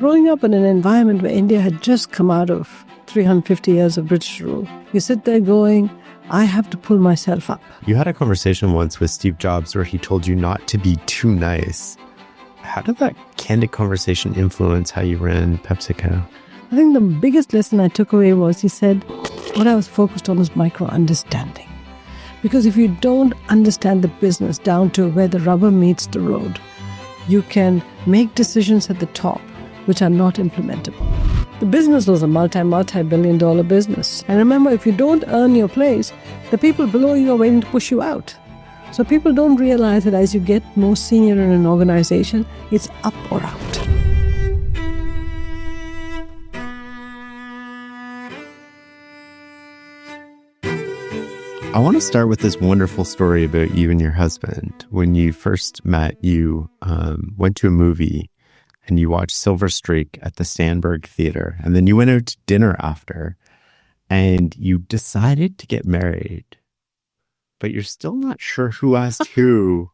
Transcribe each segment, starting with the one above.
growing up in an environment where India had just come out of 350 years of British rule, you sit there going, I have to pull myself up. You had a conversation once with Steve Jobs where he told you not to be too nice. How did that candid conversation influence how you ran PepsiCo? I think the biggest lesson I took away was he said, what I was focused on was micro-understanding. Because if you don't understand the business down to where the rubber meets the road, you can make decisions at the top which are not implementable. The business was a multi-billion dollar business. And remember, if you don't earn your place, the people below you are waiting to push you out. So people don't realize that as you get more senior in an organization, it's up or out. I want to start with this wonderful story about you and your husband. When you first met, you went to a movie and you watched Silver Streak at the Sandberg Theater. And then you went out to dinner after and you decided to get married. But you're still not sure who asked who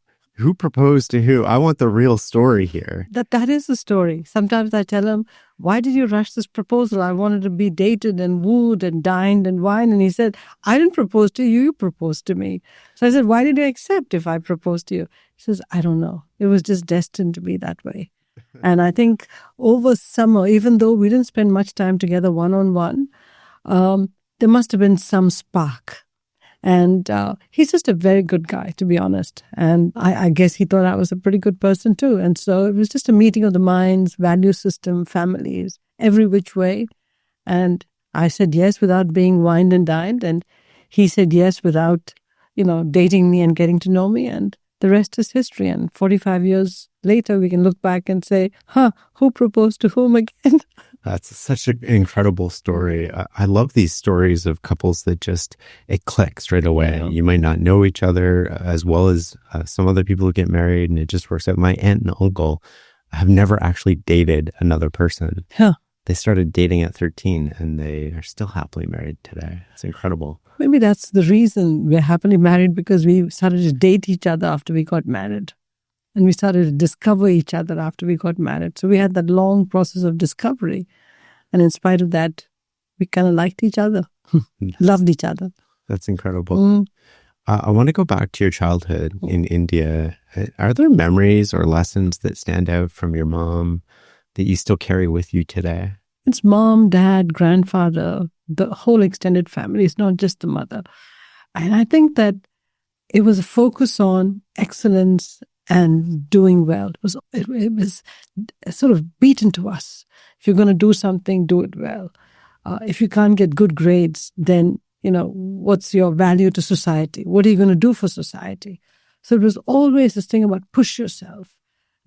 proposed to who. I want the real story here. That is the story. Sometimes I tell him, why did you rush this proposal? I wanted to be dated and wooed and dined and wined. And he said, I didn't propose to you, you proposed to me. So I said, why did you accept if I proposed to you? He says, I don't know. It was just destined to be that way. And I think over summer, even though we didn't spend much time together one-on-one, there must have been some spark. And he's just a very good guy, to be honest. And I guess he thought I was a pretty good person too. And so it was just a meeting of the minds, value system, families, every which way. And I said yes without being wined and dined. And he said yes without, dating me and getting to know me. And the rest is history. And 45 years later, we can look back and say, who proposed to whom again? That's such an incredible story. I love these stories of couples that it clicks right away. Yeah. You might not know each other as well as some other people who get married and it just works out. My aunt and uncle have never actually dated another person. Huh. They started dating at 13 and they are still happily married today. It's incredible. Maybe that's the reason we're happily married, because we started to date each other after we got married. And we started to discover each other after we got married. So we had that long process of discovery. And in spite of that, we kind of liked each other, loved each other. That's incredible. I want to go back to your childhood in India. Are there memories or lessons that stand out from your mom that you still carry with you today? It's mom, dad, grandfather, the whole extended family. It's not just the mother. And I think that it was a focus on excellence and doing well. It was sort of beaten to us. If you're going to do something, do it well. If you can't get good grades, then, what's your value to society? What are you going to do for society? So it was always this thing about push yourself.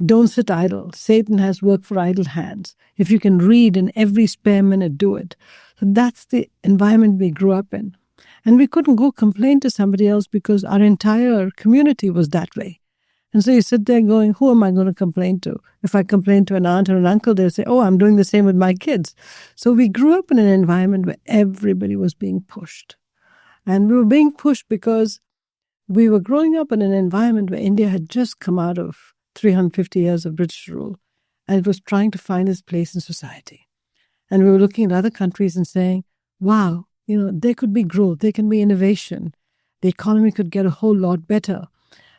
Don't sit idle. Satan has work for idle hands. If you can read in every spare minute, do it. So that's the environment we grew up in. And we couldn't go complain to somebody else because our entire community was that way. And so you sit there going, who am I going to complain to? If I complain to an aunt or an uncle, they'll say, oh, I'm doing the same with my kids. So we grew up in an environment where everybody was being pushed. And we were being pushed because we were growing up in an environment where India had just come out of 350 years of British rule. And it was trying to find its place in society. And we were looking at other countries and saying, wow, there could be growth, there can be innovation. The economy could get a whole lot better.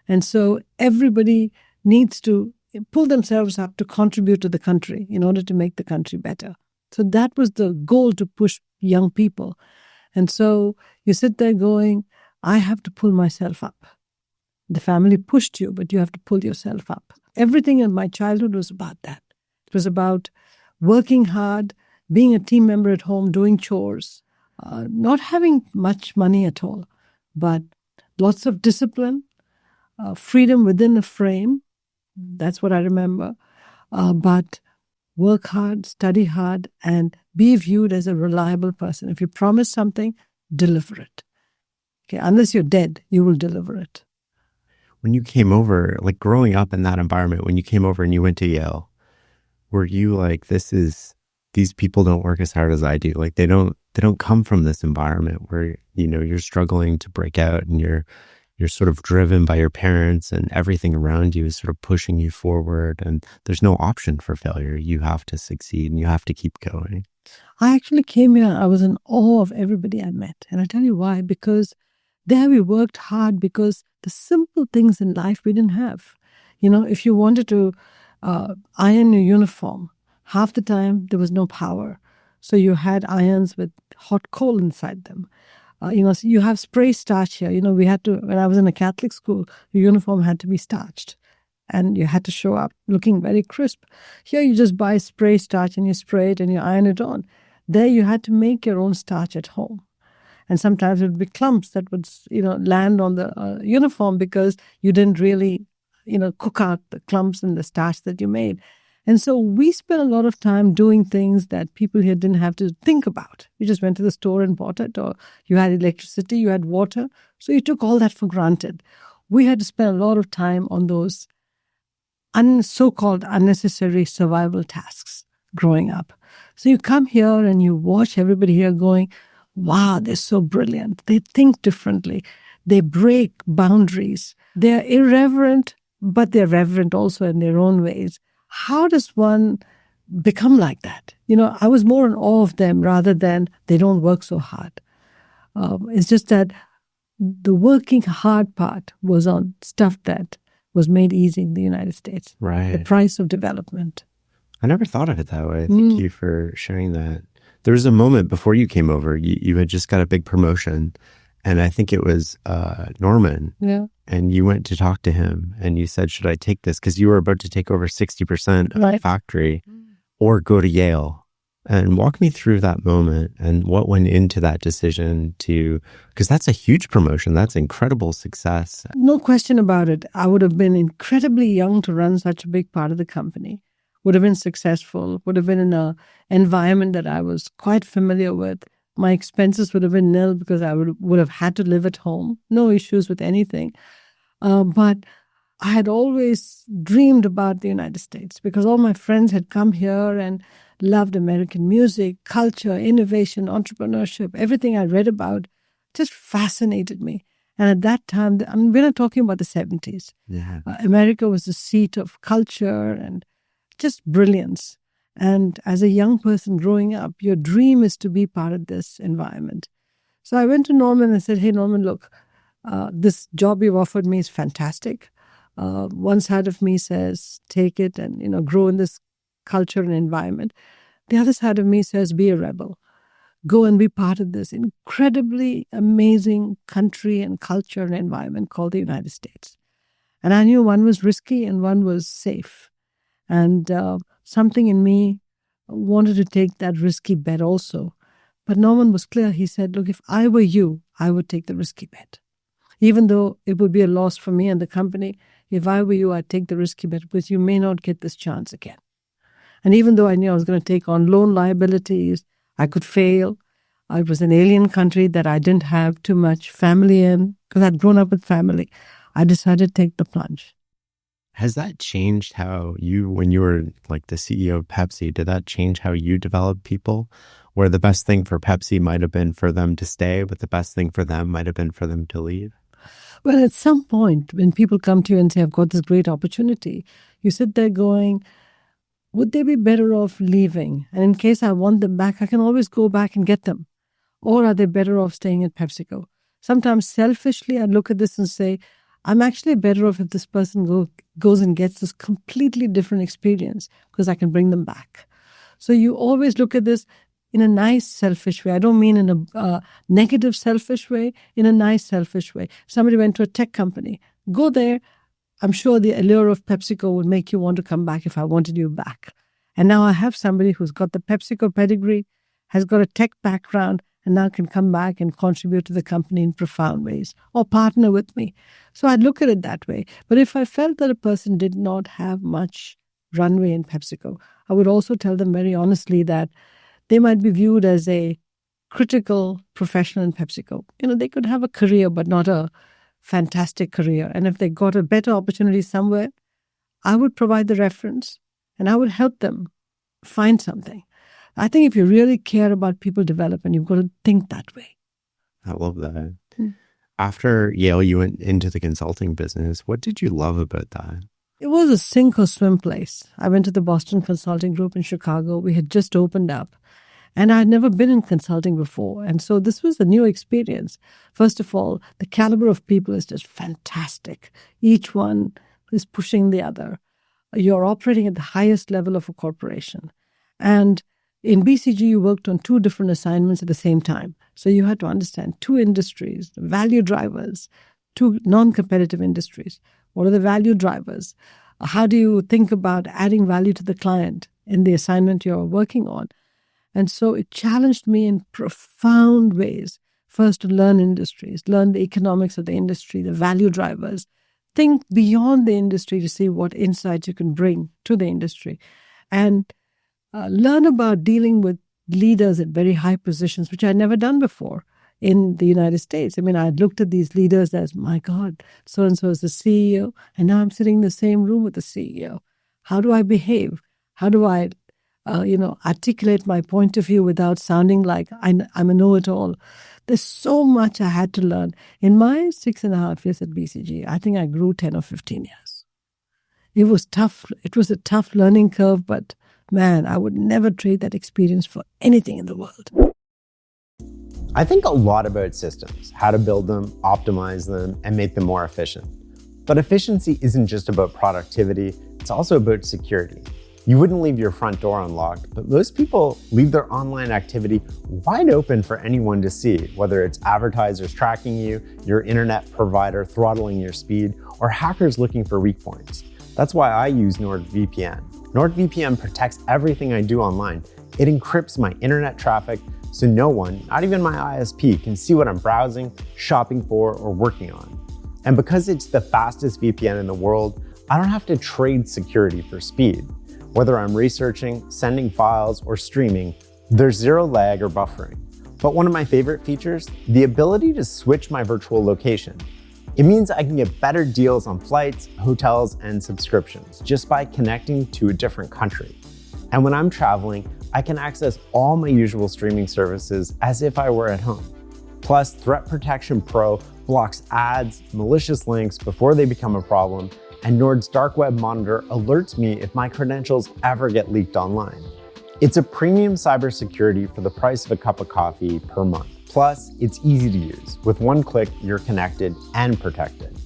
And so everybody needs to pull themselves up to contribute to the country in order to make the country better. So that was the goal, to push young people. And so you sit there going, I have to pull myself up. The family pushed you, but you have to pull yourself up. Everything in my childhood was about that. It was about working hard, being a team member at home, doing chores, not having much money at all, but lots of discipline, freedom within a frame. That's what I remember. But work hard, study hard, and be viewed as a reliable person. If you promise something, deliver it. Okay, unless you're dead, you will deliver it. When you came over, like growing up in that environment, when you came over and you went to Yale, were you like, these people don't work as hard as I do? Like they don't come from this environment where, you're struggling to break out and you're you're sort of driven by your parents and everything around you is sort of pushing you forward, and there's no option for failure. You have to succeed and you have to keep going. I actually came here, I was in awe of everybody I met. And I tell you why, because there we worked hard because the simple things in life we didn't have. If you wanted to iron your uniform, half the time there was no power. So you had irons with hot coal inside them. So you have spray starch here. We had to, when I was in a Catholic school, your uniform had to be starched and you had to show up looking very crisp. Here you just buy spray starch and you spray it and you iron it on. There you had to make your own starch at home. And sometimes it would be clumps that would, land on the uniform because you didn't really, cook out the clumps in the starch that you made. And so we spent a lot of time doing things that people here didn't have to think about. You just went to the store and bought it, or you had electricity, you had water. So you took all that for granted. We had to spend a lot of time on those so-called unnecessary survival tasks growing up. So you come here and you watch everybody here going, wow, they're so brilliant. They think differently. They break boundaries. They're irreverent, but they're reverent also in their own ways. How does one become like that? I was more in awe of them rather than they don't work so hard. It's just that the working hard part was on stuff that was made easy in the United States. Right. The price of development. I never thought of it that way. Thank you for sharing that. There was a moment before you came over, you had just got a big promotion, and I think it was Norman. Yeah. And you went to talk to him and you said, should I take this? Because you were about to take over 60% of the factory or go to Yale. And walk me through that moment and what went into that decision because that's a huge promotion. That's incredible success. No question about it. I would have been incredibly young to run such a big part of the company. Would have been successful, would have been in an environment that I was quite familiar with. My expenses would have been nil because I would have had to live at home. No issues with anything. But I had always dreamed about the United States because all my friends had come here and loved American music, culture, innovation, entrepreneurship. Everything I read about just fascinated me. And at that time, we're not talking about the 70s. Yeah. America was the seat of culture and just brilliance. And as a young person growing up, your dream is to be part of this environment. So I went to Norman and said, hey, Norman, look, this job you've offered me is fantastic. One side of me says, take it and, grow in this culture and environment. The other side of me says, be a rebel. Go and be part of this incredibly amazing country and culture and environment called the United States. And I knew one was risky and one was safe. And something in me wanted to take that risky bet also. But Norman was clear. He said, look, if I were you, I would take the risky bet. Even though it would be a loss for me and the company, if I were you, I'd take the risky bet because you may not get this chance again. And even though I knew I was going to take on loan liabilities, I could fail. It was an alien country that I didn't have too much family in because I'd grown up with family. I decided to take the plunge. Has that changed how when you were like the CEO of Pepsi, did that change how you develop people? Where the best thing for Pepsi might have been for them to stay, but the best thing for them might have been for them to leave? Well, at some point, when people come to you and say, I've got this great opportunity, you sit there going, would they be better off leaving? And in case I want them back, I can always go back and get them. Or are they better off staying at PepsiCo? Sometimes selfishly, I look at this and say, I'm actually better off if this person goes and gets this completely different experience because I can bring them back. So you always look at this in a nice, selfish way. I don't mean in a negative, selfish way, in a nice, selfish way. Somebody went to a tech company. Go there. I'm sure the allure of PepsiCo would make you want to come back if I wanted you back. And now I have somebody who's got the PepsiCo pedigree, has got a tech background, and now can come back and contribute to the company in profound ways or partner with me. So I'd look at it that way. But if I felt that a person did not have much runway in PepsiCo, I would also tell them very honestly that they might be viewed as a critical professional in PepsiCo. They could have a career, but not a fantastic career. And if they got a better opportunity somewhere, I would provide the reference and I would help them find something. I think if you really care about people development, you've got to think that way. I love that. After Yale, you went into the consulting business. What did you love about that? It was a sink or swim place. I went to the Boston Consulting Group in Chicago. We had just opened up. And I had never been in consulting before. And so this was a new experience. First of all, the caliber of people is just fantastic. Each one is pushing the other. You're operating at the highest level of a corporation. And in BCG, you worked on 2 different assignments at the same time. So you had to understand 2 industries, value drivers, 2 non-competitive industries. What are the value drivers? How do you think about adding value to the client in the assignment you're working on? And so it challenged me in profound ways. First, to learn industries, learn the economics of the industry, the value drivers. Think beyond the industry to see what insights you can bring to the industry. And learn about dealing with leaders at very high positions, which I'd never done before in the United States. I mean, I had looked at these leaders as, my God, so-and-so is the CEO, and now I'm sitting in the same room with the CEO. How do I behave? How do I articulate my point of view without sounding like I'm a know-it-all? There's so much I had to learn. In my 6.5 years at BCG, I think I grew 10 or 15 years. It was tough. It was a tough learning curve, but man, I would never trade that experience for anything in the world. I think a lot about systems, how to build them, optimize them, and make them more efficient. But efficiency isn't just about productivity, it's also about security. You wouldn't leave your front door unlocked, but most people leave their online activity wide open for anyone to see, whether it's advertisers tracking you, your internet provider throttling your speed, or hackers looking for weak points. That's why I use NordVPN. NordVPN protects everything I do online. It encrypts my internet traffic so no one, not even my ISP, can see what I'm browsing, shopping for, or working on. And because it's the fastest VPN in the world, I don't have to trade security for speed. Whether I'm researching, sending files, or streaming, there's zero lag or buffering. But one of my favorite features, the ability to switch my virtual location. It means I can get better deals on flights, hotels, and subscriptions just by connecting to a different country. And when I'm traveling, I can access all my usual streaming services as if I were at home. Plus, Threat Protection Pro blocks ads, malicious links before they become a problem, and Nord's Dark Web Monitor alerts me if my credentials ever get leaked online. It's a premium cybersecurity for the price of a cup of coffee per month. Plus, it's easy to use. With one click, you're connected and protected.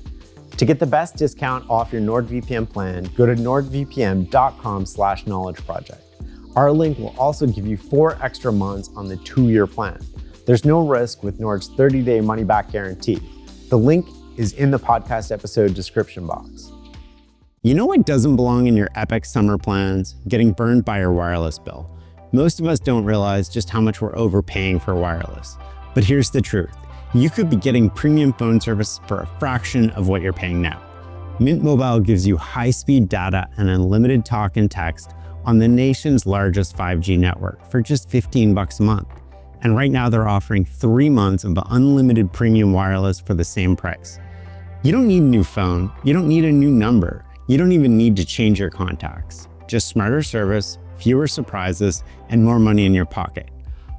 To get the best discount off your NordVPN plan, go to nordvpn.com/knowledgeproject. Our link will also give you 4 extra months on the 2-year plan. There's no risk with Nord's 30-day money-back guarantee. The link is in the podcast episode description box. You know what doesn't belong in your epic summer plans? Getting burned by your wireless bill. Most of us don't realize just how much we're overpaying for wireless. But here's the truth. You could be getting premium phone service for a fraction of what you're paying now. Mint Mobile gives you high-speed data and unlimited talk and text on the nation's largest 5G network for just $15 a month. And right now they're offering 3 months of unlimited premium wireless for the same price. You don't need a new phone. You don't need a new number. You don't even need to change your contacts. Just smarter service, fewer surprises, and more money in your pocket.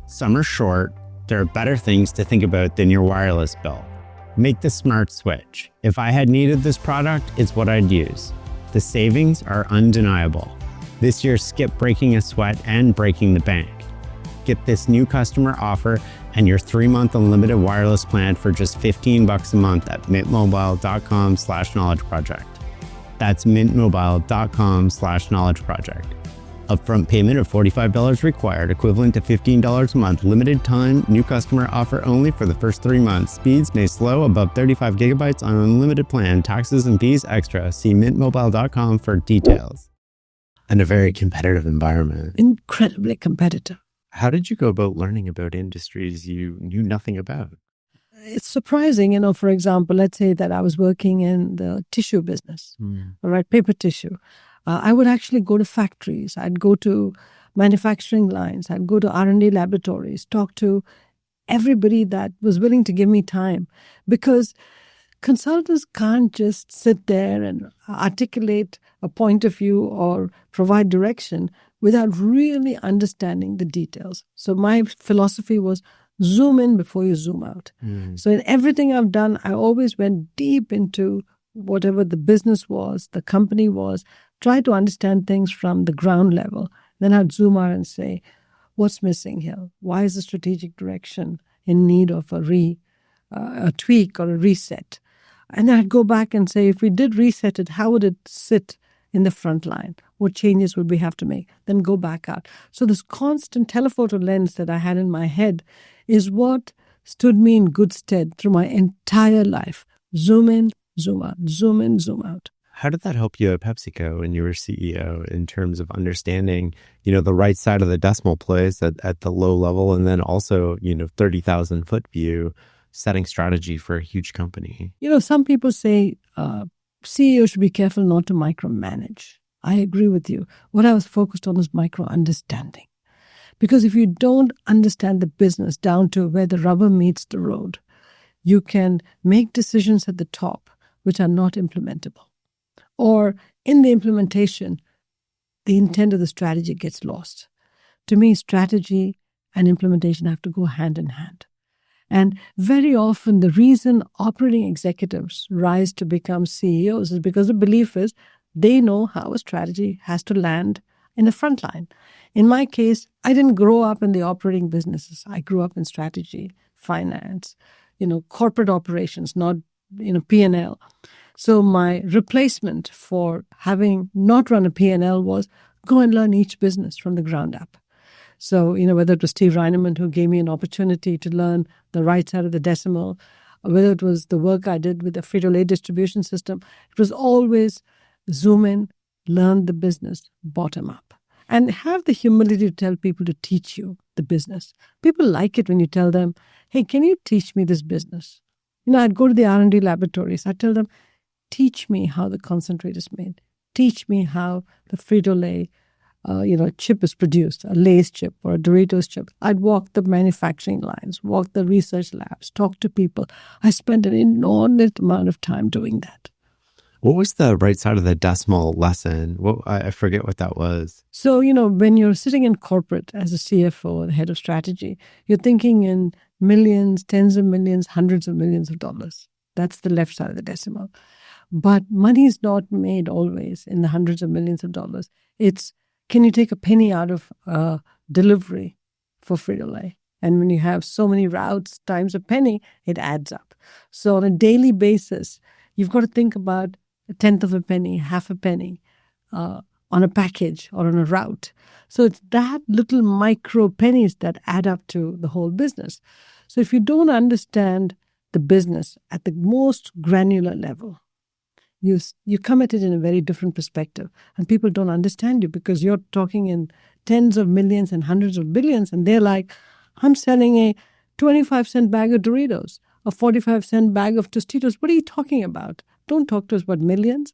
Summer's short. There are better things to think about than your wireless bill. Make the smart switch. If I had needed this product, it's what I'd use. The savings are undeniable. This year, skip breaking a sweat and breaking the bank. Get this new customer offer and your 3-month unlimited wireless plan for just $15 a month at mintmobile.com/knowledgeproject. That's mintmobile.com/knowledgeproject. Upfront payment of $45 required, equivalent to $15 a month. Limited time, new customer offer only for the first 3 months. Speeds may slow above 35 gigabytes on unlimited plan. Taxes and fees extra. See mintmobile.com for details. And a very competitive environment. Incredibly competitive. How did you go about learning about industries you knew nothing about? It's surprising, for example, let's say that I was working in the tissue business, all right, paper tissue. I would actually go to factories. I'd go to manufacturing lines. I'd go to R&D laboratories, talk to everybody that was willing to give me time, because consultants can't just sit there and articulate a point of view or provide direction without really understanding the details. So my philosophy was Zoom in before you zoom out. So in everything I've done, I always went deep into whatever the business was, the company was, try to understand things from the ground level. Then I'd zoom out and say, what's missing here? Why is the strategic direction in need of a tweak or a reset? And I'd go back and say, if we did reset it, how would it sit in the front line? What changes would we have to make? Then go back out. So this constant telephoto lens that I had in my head is what stood me in good stead through my entire life. Zoom in, zoom out, zoom in, zoom out. How did that help you at PepsiCo when you were CEO in terms of understanding, the right side of the decimal place at the low level, and then also, 30,000 foot view, setting strategy for a huge company? Some people say CEOs should be careful not to micromanage. I agree with you. What I was focused on was micro-understanding. Because if you don't understand the business down to where the rubber meets the road, you can make decisions at the top which are not implementable. Or in the implementation, the intent of the strategy gets lost. To me, strategy and implementation have to go hand in hand. And very often the reason operating executives rise to become CEOs is because the belief is they know how a strategy has to land in the front line. In my case, I didn't grow up in the operating businesses. I grew up in strategy, finance, corporate operations, not, P&L. So my replacement for having not run a P&L was go and learn each business from the ground up. So, whether it was Steve Reinemund who gave me an opportunity to learn the right side of the decimal, or whether it was the work I did with the Frito-Lay distribution system, it was always zoom in, learn the business, bottom up. And have the humility to tell people to teach you the business. People like it when you tell them, hey, can you teach me this business? I'd go to the R&D laboratories. I'd tell them, teach me how the concentrate is made. Teach me how the Frito-Lay chip is produced, a Lay's chip or a Doritos chip. I'd walk the manufacturing lines, walk the research labs, talk to people. I spent an inordinate amount of time doing that. What was the right side of the decimal lesson? I forget what that was. So, when you're sitting in corporate as a CFO or the head of strategy, you're thinking in millions, tens of millions, hundreds of millions of dollars. That's the left side of the decimal. But money is not made always in the hundreds of millions of dollars. It's, can you take a penny out of delivery for Frito-Lay? And when you have so many routes times a penny, it adds up. So on a daily basis, you've got to think about a tenth of a penny, half a penny on a package or on a route. So it's that little micro pennies that add up to the whole business. So if you don't understand the business at the most granular level, you come at it in a very different perspective. And people don't understand you because you're talking in tens of millions and hundreds of billions. And they're like, I'm selling a 25-cent bag of Doritos, a 45-cent bag of Tostitos. What are you talking about? Don't talk to us about millions.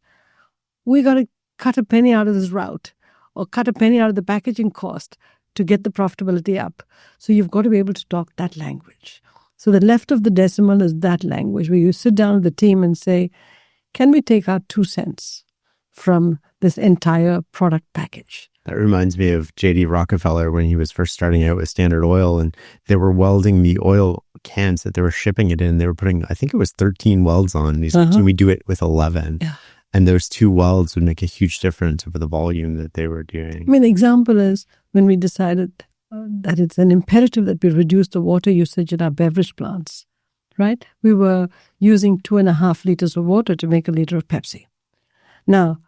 We got to cut a penny out of this route or cut a penny out of the packaging cost to get the profitability up. So you've got to be able to talk that language. So the left of the decimal is that language where you sit down with the team and say, can we take out 2 cents from this entire product package? That reminds me of J.D. Rockefeller when he was first starting out with Standard Oil, and they were welding the oil cans that they were shipping it in. They were putting, I think it was 13 welds on. He's like, can we do it with 11? Yeah. And those 2 welds would make a huge difference over the volume that they were doing. The example is when we decided that it's an imperative that we reduce the water usage in our beverage plants, right? We were using 2.5 liters of water to make a liter of Pepsi. Now,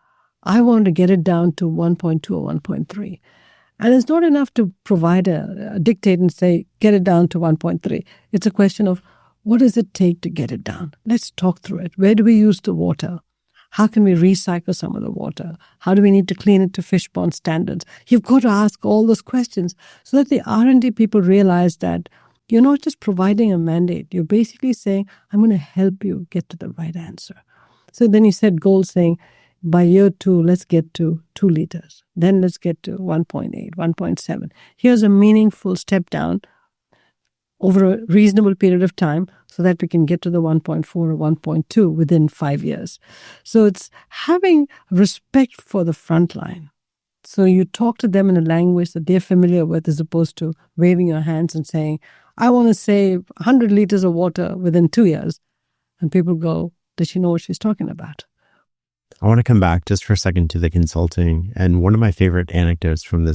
I wanted to get it down to 1.2 or 1.3. And it's not enough to provide a dictate and say, get it down to 1.3. It's a question of what does it take to get it down? Let's talk through it. Where do we use the water? How can we recycle some of the water? How do we need to clean it to fish pond standards? You've got to ask all those questions so that the R&D people realize that you're not just providing a mandate. You're basically saying, I'm going to help you get to the right answer. So then you set goals saying, by year 2, let's get to 2 liters. Then let's get to 1.8, 1.7. Here's a meaningful step down over a reasonable period of time so that we can get to the 1.4 or 1.2 within 5 years. So it's having respect for the front line. So you talk to them in a language that they're familiar with as opposed to waving your hands and saying, I want to save 100 liters of water within 2 years. And people go, does she know what she's talking about? I want to come back just for a second to the consulting. And one of my favorite anecdotes from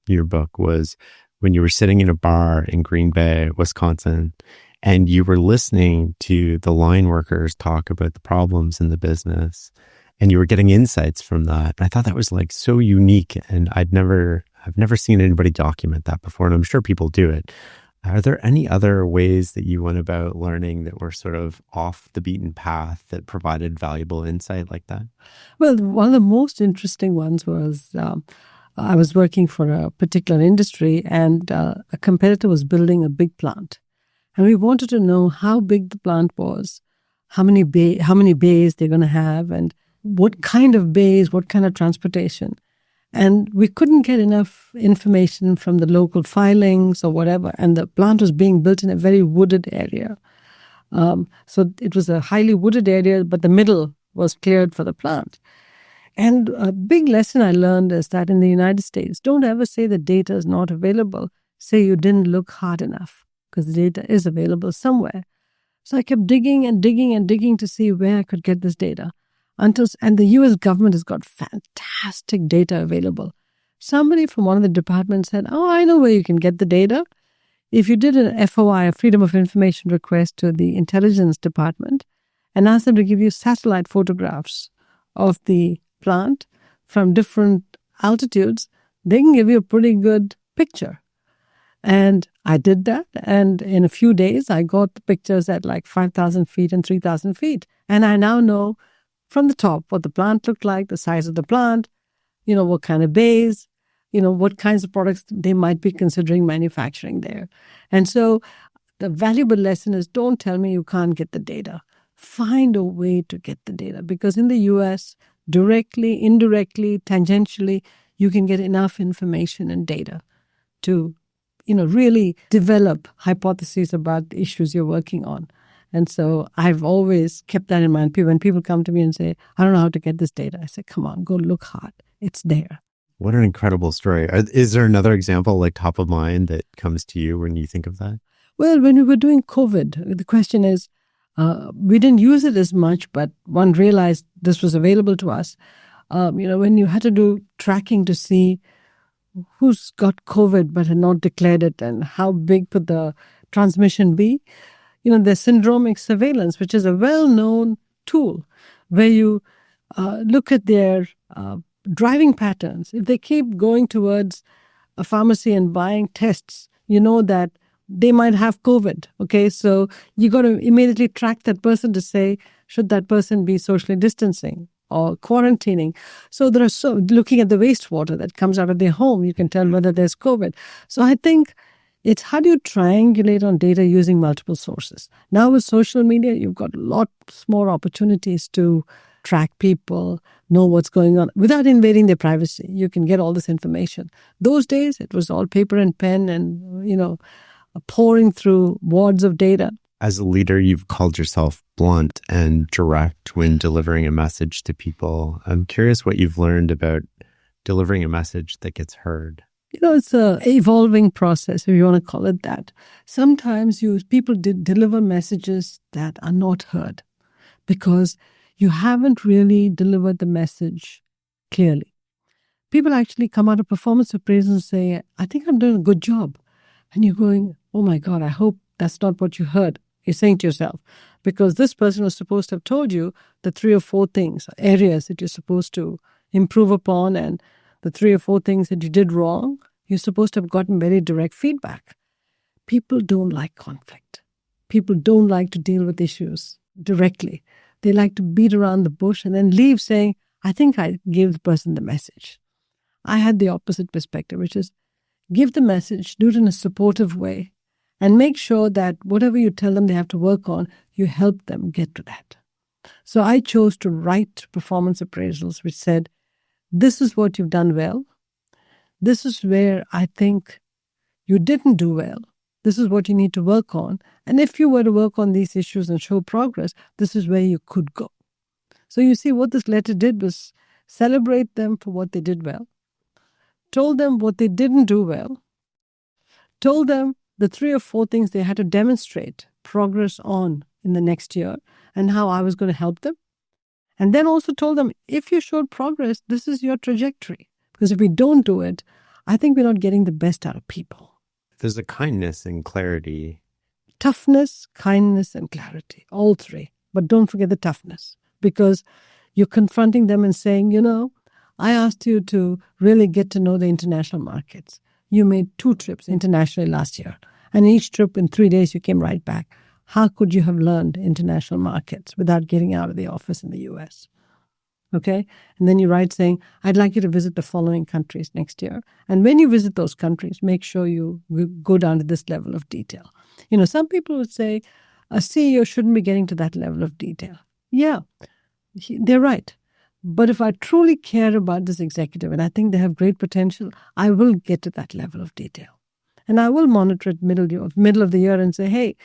your book was when you were sitting in a bar in Green Bay, Wisconsin, and you were listening to the line workers talk about the problems in the business, and you were getting insights from that. And I thought that was like so unique, and I've never seen anybody document that before, and I'm sure people do it. Are there any other ways that you went about learning that were sort of off the beaten path that provided valuable insight like that? Well, one of the most interesting ones was I was working for a particular industry, and a competitor was building a big plant. And we wanted to know how big the plant was, how many bays they're going to have, and what kind of bays, what kind of transportation. And we couldn't get enough information from the local filings or whatever. And the plant was being built in a very wooded area. So it was a highly wooded area, but the middle was cleared for the plant. And a big lesson I learned is that in the United States, don't ever say the data is not available. Say you didn't look hard enough, because the data is available somewhere. So I kept digging and digging and digging to see where I could get this data. And the US government has got fantastic data available. Somebody from one of the departments said, oh, I know where you can get the data. If you did an FOI, a Freedom of Information request to the intelligence department, and asked them to give you satellite photographs of the plant from different altitudes, they can give you a pretty good picture. And I did that. And in a few days, I got the pictures at like 5,000 feet and 3,000 feet. And I now know from the top what the plant looked like, the size of the plant, what kind of bays, what kinds of products they might be considering manufacturing there. And so the valuable lesson is, don't tell me you can't get the data. Find a way to get the data, because in the US, directly, indirectly, tangentially, you can get enough information and data to really develop hypotheses about the issues you're working on. And so I've always kept that in mind. When people come to me and say, I don't know how to get this data, I say, come on, go look hard. It's there. What an incredible story. Is there another example like top of mind that comes to you when you think of that? Well, when we were doing COVID, the question is, we didn't use it as much, but one realized this was available to us. When you had to do tracking to see who's got COVID but had not declared it and how big could the transmission be, there's syndromic surveillance, which is a well-known tool where you look at their driving patterns. If they keep going towards a pharmacy and buying tests, you know that they might have COVID. Okay, so you got to immediately track that person to say, should that person be socially distancing or quarantining? So looking at the wastewater that comes out of their home, you can tell whether there's COVID. So I think it's how do you triangulate on data using multiple sources? Now with social media, you've got lots more opportunities to track people, know what's going on without invading their privacy. You can get all this information. Those days, it was all paper and pen and, pouring through wads of data. As a leader, you've called yourself blunt and direct when delivering a message to people. I'm curious what you've learned about delivering a message that gets heard. It's an evolving process, if you want to call it that. Sometimes people deliver messages that are not heard because you haven't really delivered the message clearly. People actually come out of performance appraisal and say, I think I'm doing a good job. And you're going, oh my God, I hope that's not what you heard. You're saying to yourself, because this person was supposed to have told you the 3 or 4 things, areas that you're supposed to improve upon, and the 3 or 4 things that you did wrong, you're supposed to have gotten very direct feedback. People don't like conflict. People don't like to deal with issues directly. They like to beat around the bush and then leave saying, I think I gave the person the message. I had the opposite perspective, which is give the message, do it in a supportive way, and make sure that whatever you tell them they have to work on, you help them get to that. So I chose to write performance appraisals which said, this is what you've done well. This is where I think you didn't do well. This is what you need to work on. And if you were to work on these issues and show progress, this is where you could go. So you see, what this letter did was celebrate them for what they did well, told them what they didn't do well, told them the 3 or 4 things they had to demonstrate progress on in the next year and how I was going to help them. And then also told them, if you showed progress, this is your trajectory. Because if we don't do it, I think we're not getting the best out of people. There's a kindness and clarity. Toughness, kindness, and clarity, all 3. But don't forget the toughness, because you're confronting them and saying, I asked you to really get to know the international markets. You made 2 trips internationally last year. And each trip in 3 days, you came right back. How could you have learned international markets without getting out of the office in the US? Okay? And then you write saying, I'd like you to visit the following countries next year. And when you visit those countries, make sure you go down to this level of detail. Some people would say a CEO shouldn't be getting to that level of detail. Yeah, they're right. But if I truly care about this executive and I think they have great potential, I will get to that level of detail. And I will monitor it middle of the year and say, hey,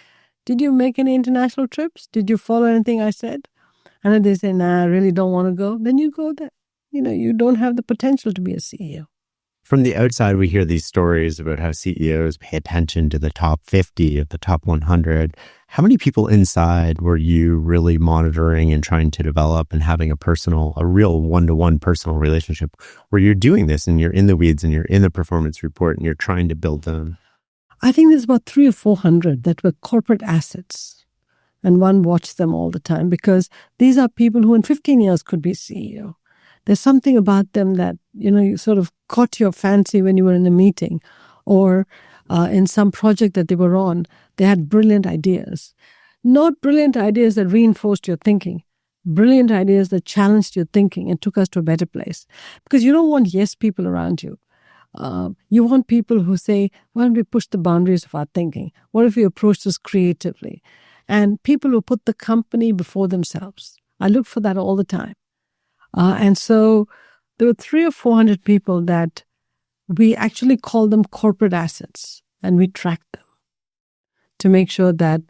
did you make any international trips? Did you follow anything I said? And if they say, nah, I really don't want to go, then you go there. You don't have the potential to be a CEO. From the outside, we hear these stories about how CEOs pay attention to the top 50 of the top 100. How many people inside were you really monitoring and trying to develop and having a real one-to-one personal relationship where you're doing this and you're in the weeds and you're in the performance report and you're trying to build them? I think there's about 300 or 400 that were corporate assets. And one watched them all the time because these are people who in 15 years could be CEO. There's something about them that, you sort of caught your fancy when you were in a meeting or in some project that they were on. They had brilliant ideas. Not brilliant ideas that reinforced your thinking. Brilliant ideas that challenged your thinking and took us to a better place. Because you don't want yes people around you. You want people who say, why don't we push the boundaries of our thinking? What if we approach this creatively? And people who put the company before themselves. I look for that all the time. And so there were 300 or 400 people that we actually called them corporate assets, and we tracked them to make sure that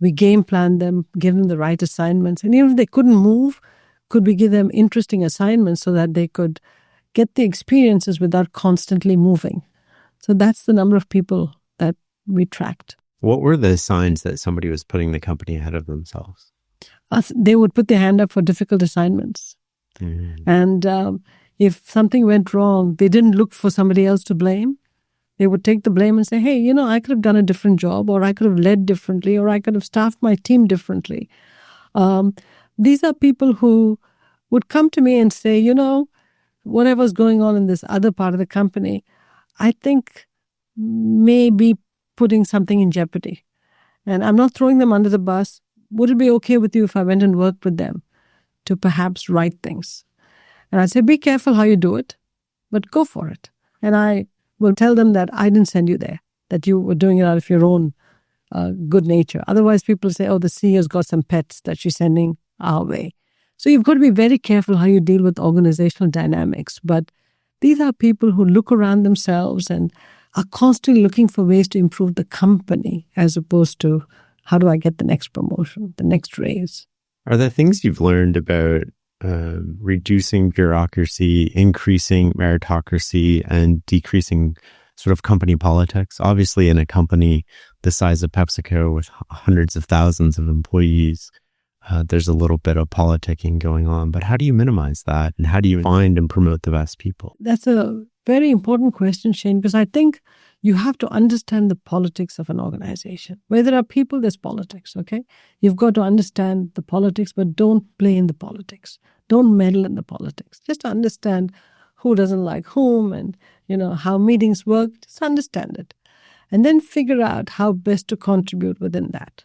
we game planned them, give them the right assignments. And even if they couldn't move, could we give them interesting assignments so that they could get the experiences without constantly moving? So that's the number of people that we tracked. What were the signs that somebody was putting the company ahead of themselves? They would put their hand up for difficult assignments. Mm-hmm. And if something went wrong, they didn't look for somebody else to blame. They would take the blame and say, hey, I could have done a different job, or I could have led differently, or I could have staffed my team differently. These are people who would come to me and say, whatever's going on in this other part of the company, I think may be putting something in jeopardy. And I'm not throwing them under the bus. Would it be okay with you if I went and worked with them to perhaps write things? And I'd say, be careful how you do it, but go for it. And I will tell them that I didn't send you there, that you were doing it out of your own good nature. Otherwise, people say, oh, the CEO's got some pets that she's sending our way. So you've got to be very careful how you deal with organizational dynamics. But these are people who look around themselves and are constantly looking for ways to improve the company as opposed to how do I get the next promotion, the next raise. Are there things you've learned about reducing bureaucracy, increasing meritocracy, and decreasing sort of company politics? Obviously, in a company the size of PepsiCo with hundreds of thousands of employees, there's a little bit of politicking going on. But how do you minimize that? And how do you find and promote the best people? That's a very important question, Shane, because I think you have to understand the politics of an organization. Where there are people, there's politics, okay? You've got to understand the politics, but don't play in the politics. Don't meddle in the politics. Just understand who doesn't like whom and, how meetings work. Just understand it. And then figure out how best to contribute within that.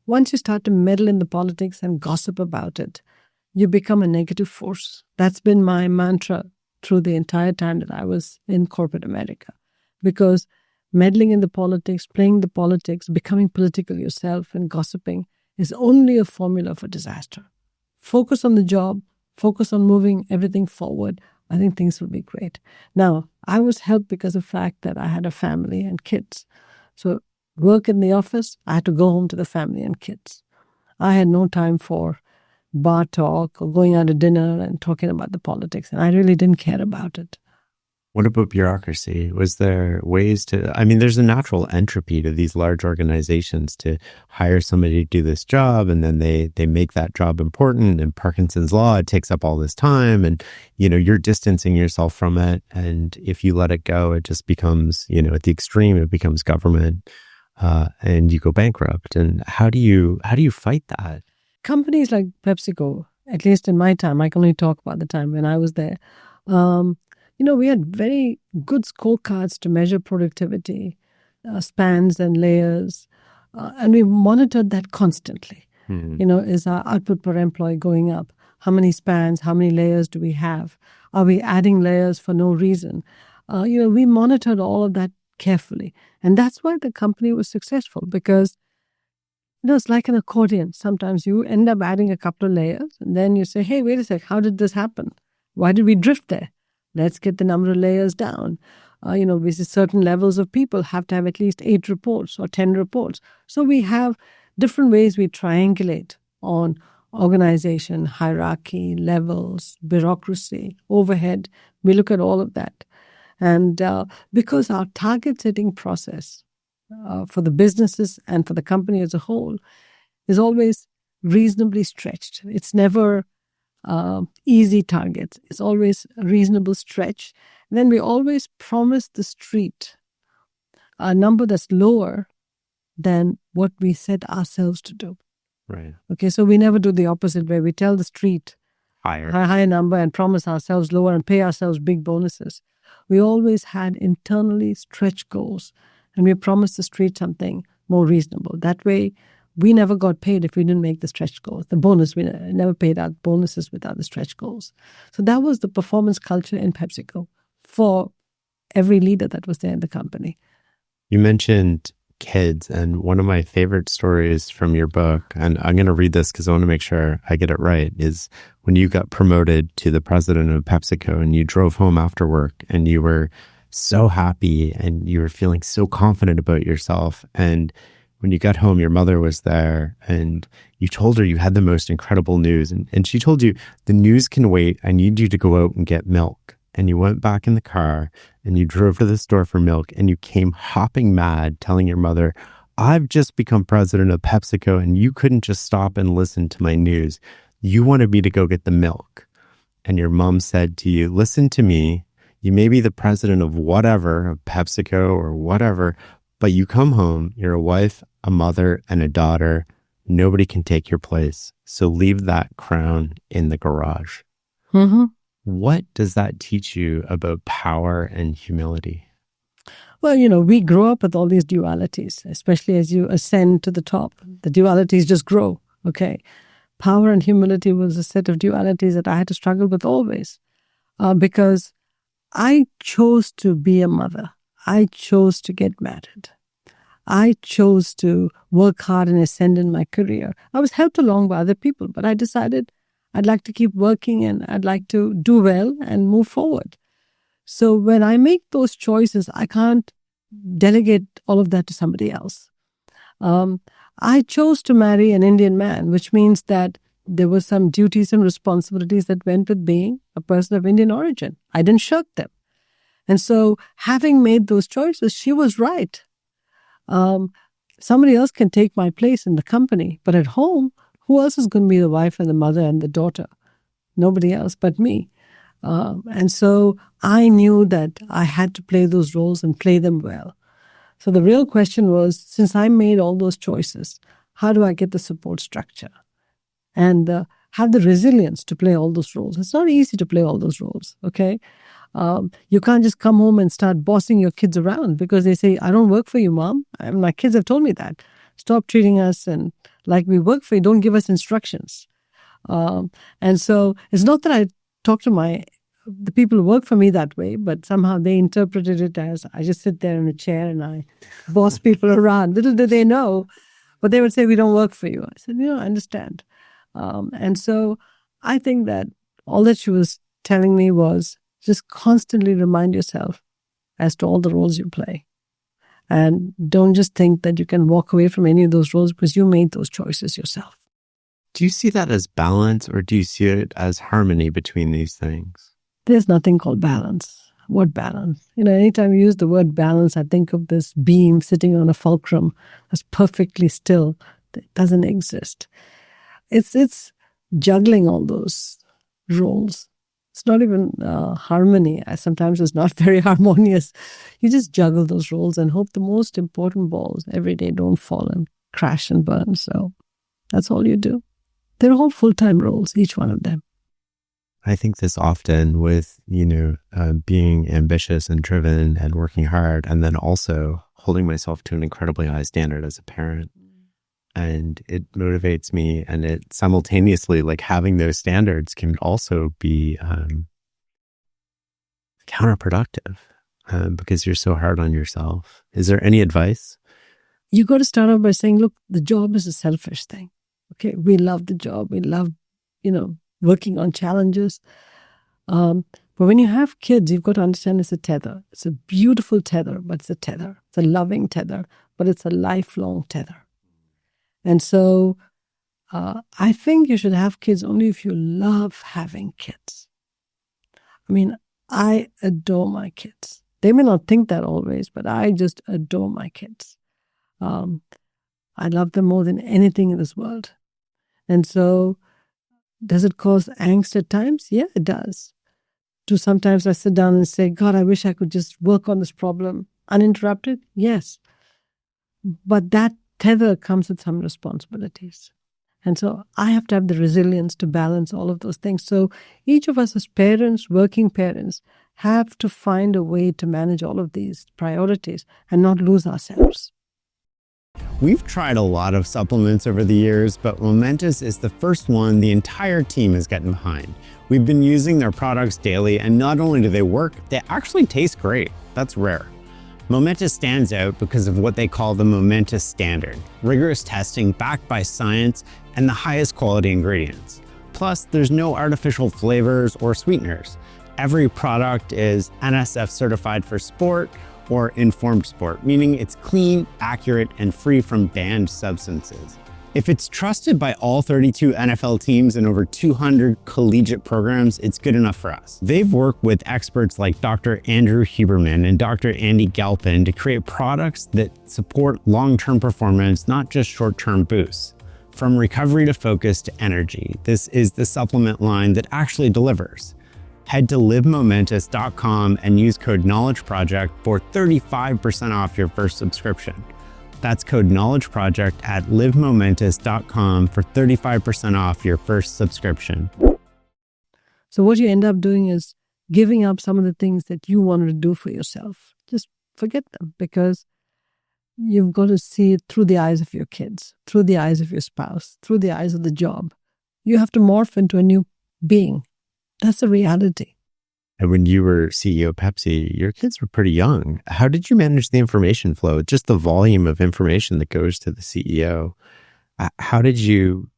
Once you start to meddle in the politics and gossip about it, you become a negative force. That's been my mantra through the entire time that I was in corporate America. Because meddling in the politics, playing the politics, becoming political yourself and gossiping is only a formula for disaster. Focus on the job, focus on moving everything forward. I think things will be great. Now, I was helped because of the fact that I had a family and kids. So work in the office, I had to go home to the family and kids. I had no time for bar talk or going out to dinner and talking about the politics. And I really didn't care about it. What about bureaucracy? Was there ways to, I mean, there's a natural entropy to these large organizations to hire somebody to do this job, and then they make that job important. And Parkinson's law, it takes up all this time, and, you're distancing yourself from it. And if you let it go, it just becomes, at the extreme, it becomes government, and you go bankrupt. And how do you fight that? Companies like PepsiCo, at least in my time, I can only talk about the time when I was there. We had very good scorecards to measure productivity, spans and layers, and we monitored that constantly. Is our output per employee going up? How many spans, how many layers do we have? Are we adding layers for no reason? We monitored all of that carefully. And that's why the company was successful, because it's like an accordion. Sometimes you end up adding a couple of layers, and then you say, hey, wait a sec, how did this happen? Why did we drift there? Let's get the number of layers down. With certain levels of people have to have at least 8 reports or 10 reports. So we have different ways we triangulate on organization, hierarchy, levels, bureaucracy, overhead. We look at all of that. And because our target setting process for the businesses and for the company as a whole is always reasonably stretched. It's never easy targets. It's always a reasonable stretch. And then we always promise the street a number that's lower than what we set ourselves to do. Right. Okay, so we never do the opposite way. We tell the street higher number and promise ourselves lower and pay ourselves big bonuses. We always had internally stretched goals, and we promised the street something more reasonable. That way, we never got paid if we didn't make the stretch goals. The bonus, we never paid out bonuses without the stretch goals. So that was the performance culture in PepsiCo for every leader that was there in the company. You mentioned kids, and one of my favorite stories from your book, and I'm going to read this because I want to make sure I get it right, is when you got promoted to the president of PepsiCo and you drove home after work and you were so happy and you were feeling so confident about yourself. And when you got home, your mother was there and you told her you had the most incredible news. And she told you, the news can wait. I need you to go out and get milk. And you went back in the car and you drove to the store for milk and you came hopping mad telling your mother, I've just become president of PepsiCo and you couldn't just stop and listen to my news. You wanted me to go get the milk. And your mom said to you, listen to me. You may be the president of whatever, of PepsiCo or whatever, but you come home, you're a wife, a mother, and a daughter. Nobody can take your place. So leave that crown in the garage. Mm-hmm. What does that teach you about power and humility? Well, we grow up with all these dualities, especially as you ascend to the top. The dualities just grow, okay? Power and humility was a set of dualities that I had to struggle with always because I chose to be a mother. I chose to get married. I chose to work hard and ascend in my career. I was helped along by other people, but I decided I'd like to keep working and I'd like to do well and move forward. So when I make those choices, I can't delegate all of that to somebody else. I chose to marry an Indian man, which means that there were some duties and responsibilities that went with being a person of Indian origin. I didn't shirk them. And so having made those choices, she was right. Somebody else can take my place in the company, but at home, who else is going to be the wife and the mother and the daughter? Nobody else but me. And so I knew that I had to play those roles and play them well. So the real question was, since I made all those choices, how do I get the support structure and have the resilience to play all those roles? It's not easy to play all those roles, okay? You can't just come home and start bossing your kids around because they say, I don't work for you, Mom. And my kids have told me that. Stop treating us and like we work for you. Don't give us instructions. And so it's not that I talk to the people who work for me that way, but somehow they interpreted it as I just sit there in a chair and I boss people around. Little did they know, but they would say, we don't work for you. I said, I understand. And so I think that all that she was telling me was just constantly remind yourself as to all the roles you play. And don't just think that you can walk away from any of those roles because you made those choices yourself. Do you see that as balance or do you see it as harmony between these things? There's nothing called balance. what balance? Anytime you use the word balance, I think of this beam sitting on a fulcrum that's perfectly still, that doesn't exist. It's juggling all those roles. It's not even harmony. Sometimes it's not very harmonious. You just juggle those roles and hope the most important balls every day don't fall and crash and burn. So that's all you do. They're all full-time roles, each one of them. I think this often with, being ambitious and driven and working hard, and then also holding myself to an incredibly high standard as a parent. And it motivates me, and it simultaneously, like, having those standards can also be counterproductive because you're so hard on yourself. Is there any advice? You got to start off by saying, look, the job is a selfish thing. Okay, we love the job. We love, working on challenges. But when you have kids, you've got to understand it's a tether. It's a beautiful tether, but it's a tether. It's a loving tether, but it's a lifelong tether. And so I think you should have kids only if you love having kids. I mean, I adore my kids. They may not think that always, but I just adore my kids. I love them more than anything in this world. And so does it cause angst at times? Yeah, it does. Do sometimes I sit down and say, God, I wish I could just work on this problem uninterrupted? Yes. But that tether comes with some responsibilities. And so I have to have the resilience to balance all of those things. So each of us as parents, working parents, have to find a way to manage all of these priorities and not lose ourselves. We've tried a lot of supplements over the years, but Momentous is the first one the entire team is getting behind. We've been using their products daily, and not only do they work, they actually taste great. That's rare. Momentous stands out because of what they call the Momentous Standard, rigorous testing backed by science and the highest quality ingredients. Plus, there's no artificial flavors or sweeteners. Every product is NSF certified for sport or informed sport, meaning it's clean, accurate, and free from banned substances. If it's trusted by all 32 NFL teams and over 200 collegiate programs, it's good enough for us. They've worked with experts like Dr. Andrew Huberman and Dr. Andy Galpin to create products that support long-term performance, not just short-term boosts. From recovery to focus to energy, this is the supplement line that actually delivers. Head to livemomentous.com and use code KNOWLEDGEPROJECT for 35% off your first subscription. That's code KNOWLEDGEPROJECT at livemomentous.com for 35% off your first subscription. So what you end up doing is giving up some of the things that you wanted to do for yourself. Just forget them, because you've got to see it through the eyes of your kids, through the eyes of your spouse, through the eyes of the job. You have to morph into a new being. That's the reality. And when you were CEO of Pepsi, your kids were pretty young. How did you manage the information flow? Just the volume of information that goes to the CEO. How did you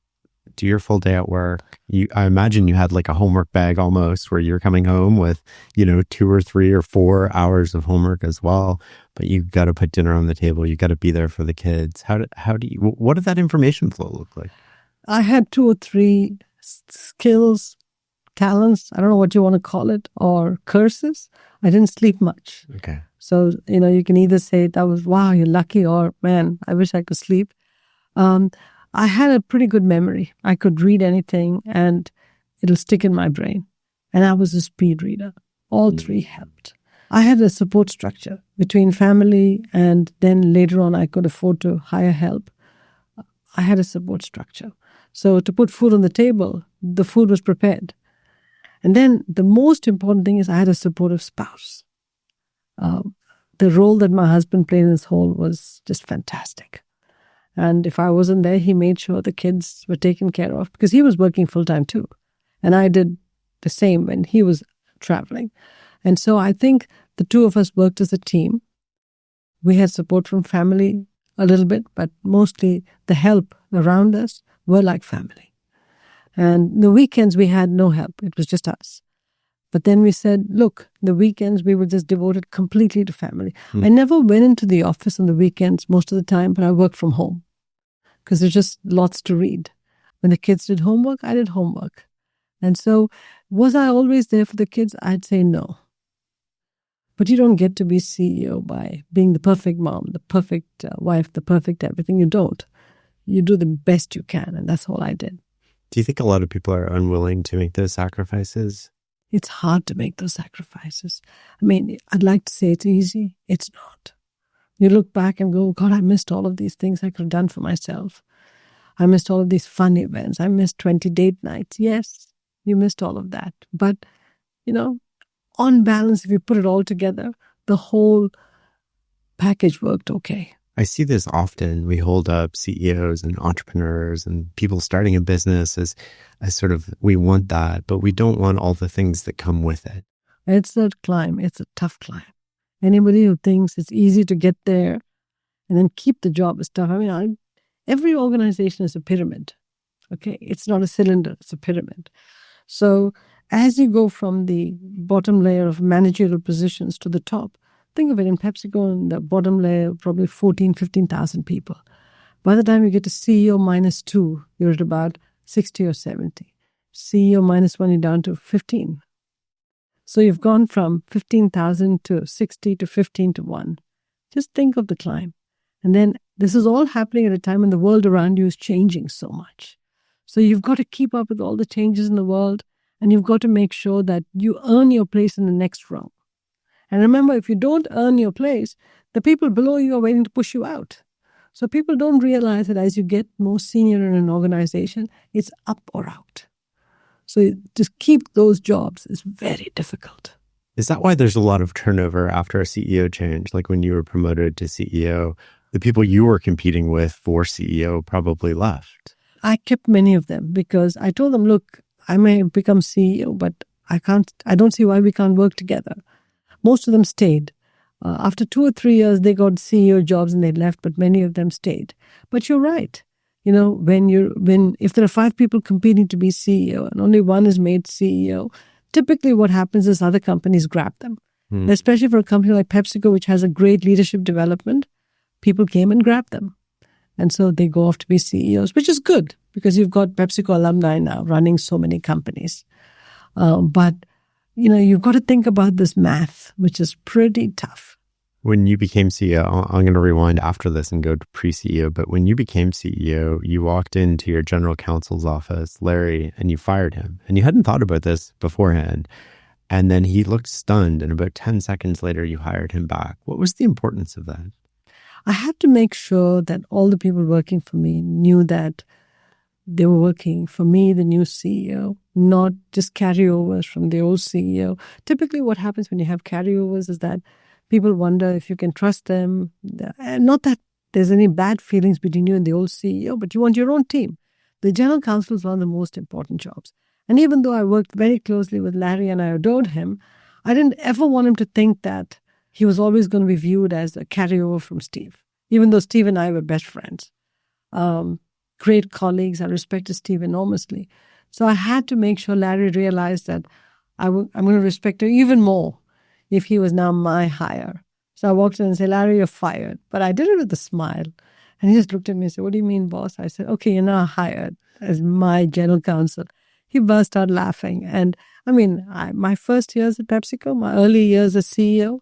do your full day at work? I imagine you had like a homework bag almost, where you're coming home with, 2 or 3 or 4 hours of homework as well. But you got to put dinner on the table. You got to be there for the kids. What did that information flow look like? I had 2 or 3 skills, talents, I don't know what you want to call it, or curses. I didn't sleep much. Okay. So, you can either say that was, wow, you're lucky, or man, I wish I could sleep. I had a pretty good memory. I could read anything and it'll stick in my brain. And I was a speed reader. All 3 helped. I had a support structure between family, and then later on I could afford to hire help. I had a support structure. So to put food on the table, the food was prepared. And then the most important thing is I had a supportive spouse. The role that my husband played in this whole was just fantastic. And if I wasn't there, he made sure the kids were taken care of, because he was working full-time too. And I did the same when he was traveling. And so I think the 2 of us worked as a team. We had support from family a little bit, but mostly the help around us were like family. And the weekends we had no help. It was just us. But then we said, look, the weekends we were just devoted completely to family. I never went into the office on the weekends most of the time, but I worked from home because there's just lots to read. When the kids did homework, I did homework. And so was I always there for the kids? I'd say no. But you don't get to be CEO by being the perfect mom, the perfect wife, the perfect everything. You don't. You do the best you can, and that's all I did. Do you think a lot of people are unwilling to make those sacrifices? It's hard to make those sacrifices. I mean, I'd like to say it's easy. It's not. You look back and go, God, I missed all of these things I could have done for myself. I missed all of these fun events. I missed 20 date nights. Yes, you missed all of that. But, on balance, if you put it all together, the whole package worked okay. I see this often. We hold up CEOs and entrepreneurs and people starting a business as sort of, we want that, but we don't want all the things that come with it. It's a climb. It's a tough climb. Anybody who thinks it's easy to get there and then keep the job is tough. I mean, every organization is a pyramid. Okay, it's not a cylinder, it's a pyramid. So as you go from the bottom layer of managerial positions to the top, think of it, in PepsiCo, in the bottom layer, probably 15,000 people. By the time you get to CEO -2, you're at about 60 or 70. CEO -1, you're down to 15. So you've gone from 15,000 to 60 to 15 to 1. Just think of the climb. And then this is all happening at a time when the world around you is changing so much. So you've got to keep up with all the changes in the world, and you've got to make sure that you earn your place in the next rung. And remember, if you don't earn your place, the people below you are waiting to push you out. So people don't realize that as you get more senior in an organization, it's up or out. So to keep those jobs is very difficult. Is that why there's a lot of turnover after a CEO change? Like when you were promoted to CEO, the people you were competing with for CEO probably left. I kept many of them because I told them, look, I may become CEO, but I don't see why we can't work together. Most of them stayed. After 2 or 3 years, they got CEO jobs and they left, but many of them stayed. But you're right. If there are 5 people competing to be CEO and only one is made CEO, typically what happens is other companies grab them. Especially for a company like PepsiCo, which has a great leadership development, people came and grabbed them. And so they go off to be CEOs, which is good because you've got PepsiCo alumni now running so many companies. But you've got to think about this math, which is pretty tough. When you became CEO, I'm going to rewind after this and go to pre-CEO, but when you became CEO, you walked into your general counsel's office, Larry, and you fired him. And you hadn't thought about this beforehand. And then he looked stunned, and about 10 seconds later, you hired him back. What was the importance of that? I had to make sure that all the people working for me knew that they were working for me, the new CEO, not just carryovers from the old CEO. Typically what happens when you have carryovers is that people wonder if you can trust them. Not that there's any bad feelings between you and the old CEO, but you want your own team. The general counsel is one of the most important jobs. And even though I worked very closely with Larry and I adored him, I didn't ever want him to think that he was always going to be viewed as a carryover from Steve, even though Steve and I were best friends. Great colleagues. I respected Steve enormously. So I had to make sure Larry realized that I'm going to respect him even more if he was now my hire. So I walked in and said, Larry, you're fired. But I did it with a smile. And he just looked at me and said, what do you mean, boss? I said, okay, you're now hired as my general counsel. He burst out laughing. And my first years at PepsiCo, my early years as CEO,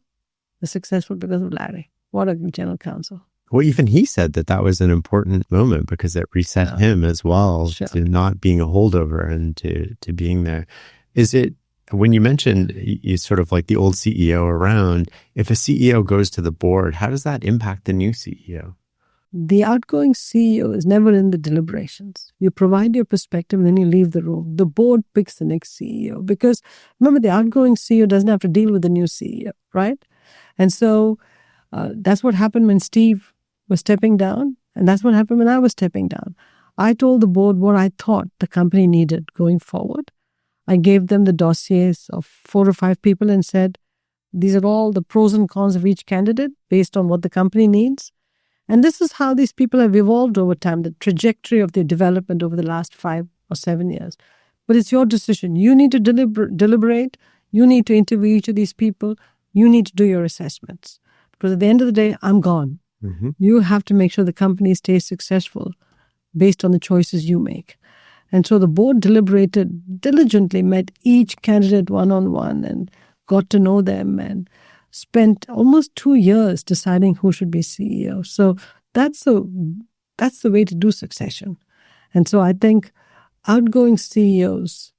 were successful because of Larry. What a general counsel. Well, even he said that was an important moment because it reset him as well to not being a holdover and to being there. Is it, when you mentioned you sort of like the old CEO around, if a CEO goes to the board, how does that impact the new CEO? The outgoing CEO is never in the deliberations. You provide your perspective and then you leave the room. The board picks the next CEO because remember, the outgoing CEO doesn't have to deal with the new CEO, right? And so that's what happened when Steve was stepping down, and that's what happened when I was stepping down. I told the board what I thought the company needed going forward. I gave them the dossiers of 4 or 5 people and said, these are all the pros and cons of each candidate based on what the company needs. And this is how these people have evolved over time, the trajectory of their development over the last 5 or 7 years. But it's your decision. You need to deliberate. You need to interview each of these people. You need to do your assessments. Because at the end of the day, I'm gone. Mm-hmm. You have to make sure the company stays successful based on the choices you make. And so the board deliberated diligently, met each candidate one-on-one and got to know them and spent almost 2 years deciding who should be CEO. So that's the way to do succession. And so I think outgoing CEOs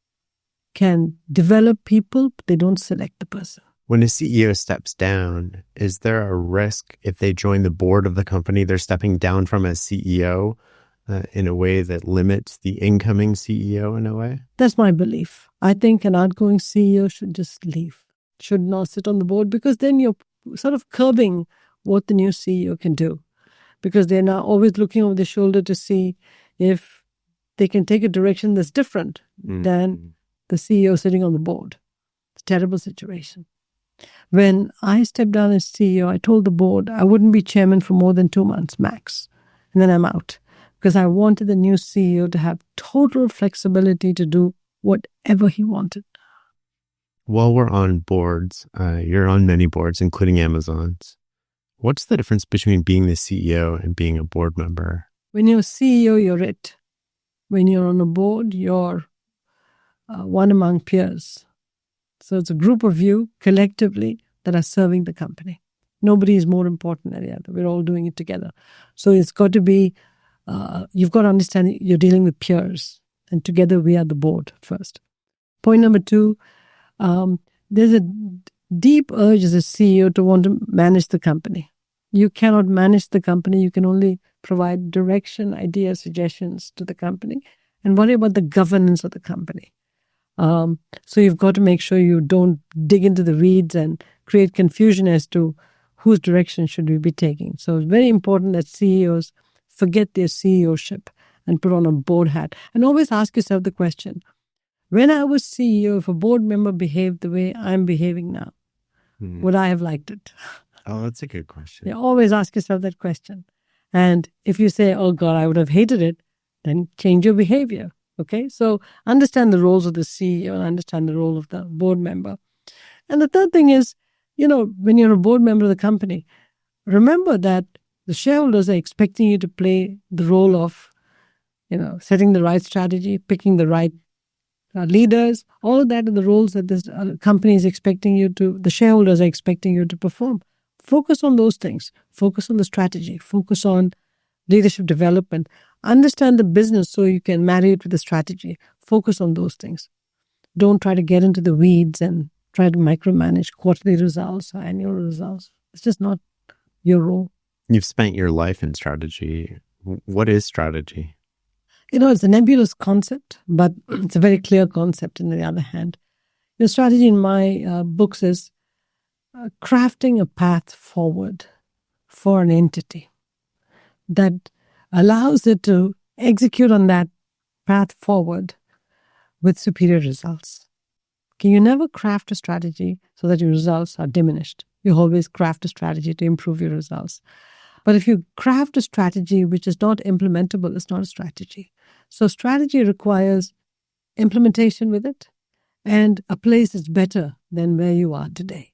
can develop people, but they don't select the person. When a CEO steps down, is there a risk if they join the board of the company, they're stepping down from as CEO in a way that limits the incoming CEO in a way? That's my belief. I think an outgoing CEO should just leave, should not sit on the board, because then you're sort of curbing what the new CEO can do, because they're now always looking over their shoulder to see if they can take a direction that's different than the CEO sitting on the board. It's a terrible situation. When I stepped down as CEO, I told the board I wouldn't be chairman for more than 2 months max, and then I'm out, because I wanted the new CEO to have total flexibility to do whatever he wanted. While we're on boards, you're on many boards, including Amazon's. What's the difference between being the CEO and being a board member? When you're CEO, you're it. When you're on a board, you're one among peers. So it's a group of you collectively that are serving the company. Nobody is more important than the other. We're all doing it together. So it's got to be, you've got to understand you're dealing with peers, and together we are the board first. Point number 2, there's a deep urge as a CEO to want to manage the company. You cannot manage the company. You can only provide direction, ideas, suggestions to the company, and worry about the governance of the company. So you've got to make sure you don't dig into the weeds and create confusion as to whose direction should we be taking. So it's very important that CEOs forget their CEOship and put on a board hat. And always ask yourself the question, when I was CEO, if a board member behaved the way I'm behaving now, would I have liked it? Oh, that's a good question. You always ask yourself that question. And if you say, oh God, I would have hated it, then change your behavior. Okay, so understand the roles of the CEO and understand the role of the board member. And the third thing is, when you're a board member of the company, remember that the shareholders are expecting you to play the role of, setting the right strategy, picking the right leaders. All of that are the roles that this company is expecting you to, the shareholders are expecting you to perform. Focus on those things. Focus on the strategy. Focus on leadership development. Understand the business so you can marry it with the strategy. Focus on those things. Don't try to get into the weeds and try to micromanage quarterly results or annual results. It's just not your role. You've spent your life in strategy. What is strategy? It's a nebulous concept, but it's a very clear concept on the other hand. Strategy in my books is crafting a path forward for an entity that allows it to execute on that path forward with superior results. Okay, you never craft a strategy so that your results are diminished. You always craft a strategy to improve your results. But if you craft a strategy which is not implementable, it's not a strategy. So strategy requires implementation with it and a place that's better than where you are today.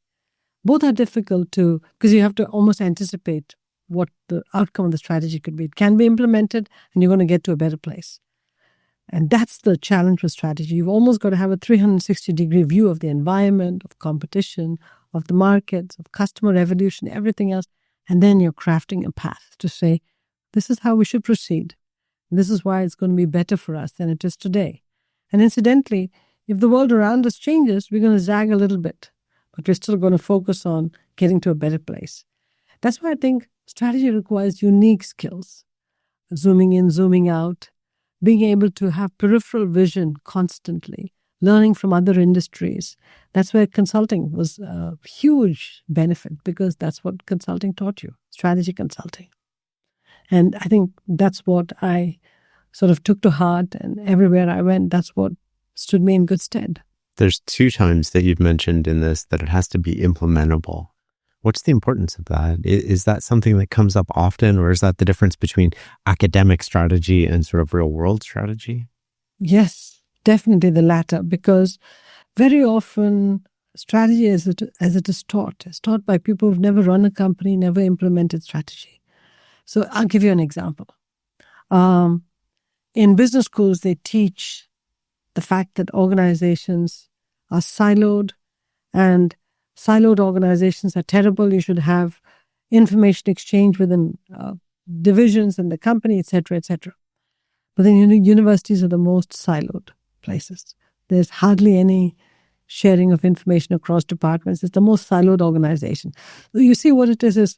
Both are difficult because you have to almost anticipate what the outcome of the strategy could be. It can be implemented and you're going to get to a better place. And that's the challenge with strategy. You've almost got to have a 360-degree view of the environment, of competition, of the markets, of customer evolution, everything else. And then you're crafting a path to say, this is how we should proceed. This is why it's going to be better for us than it is today. And incidentally, if the world around us changes, we're going to zag a little bit, but we're still going to focus on getting to a better place. That's why I think strategy requires unique skills. Zooming in, zooming out, being able to have peripheral vision constantly, learning from other industries. That's where consulting was a huge benefit because that's what consulting taught you, strategy consulting. And I think that's what I sort of took to heart, and everywhere I went, that's what stood me in good stead. There's 2 times that you've mentioned in this that it has to be implementable. What's the importance of that? Is that something that comes up often, or is that the difference between academic strategy and sort of real world strategy? Yes, definitely the latter, because very often strategy as it is taught by people who've never run a company, never implemented strategy. So I'll give you an example. In business schools, they teach the fact that organizations are siloed and siloed organizations are terrible. You should have information exchange within divisions in the company, etc., etc. But then universities are the most siloed places. There's hardly any sharing of information across departments. It's the most siloed organization. So you see what it is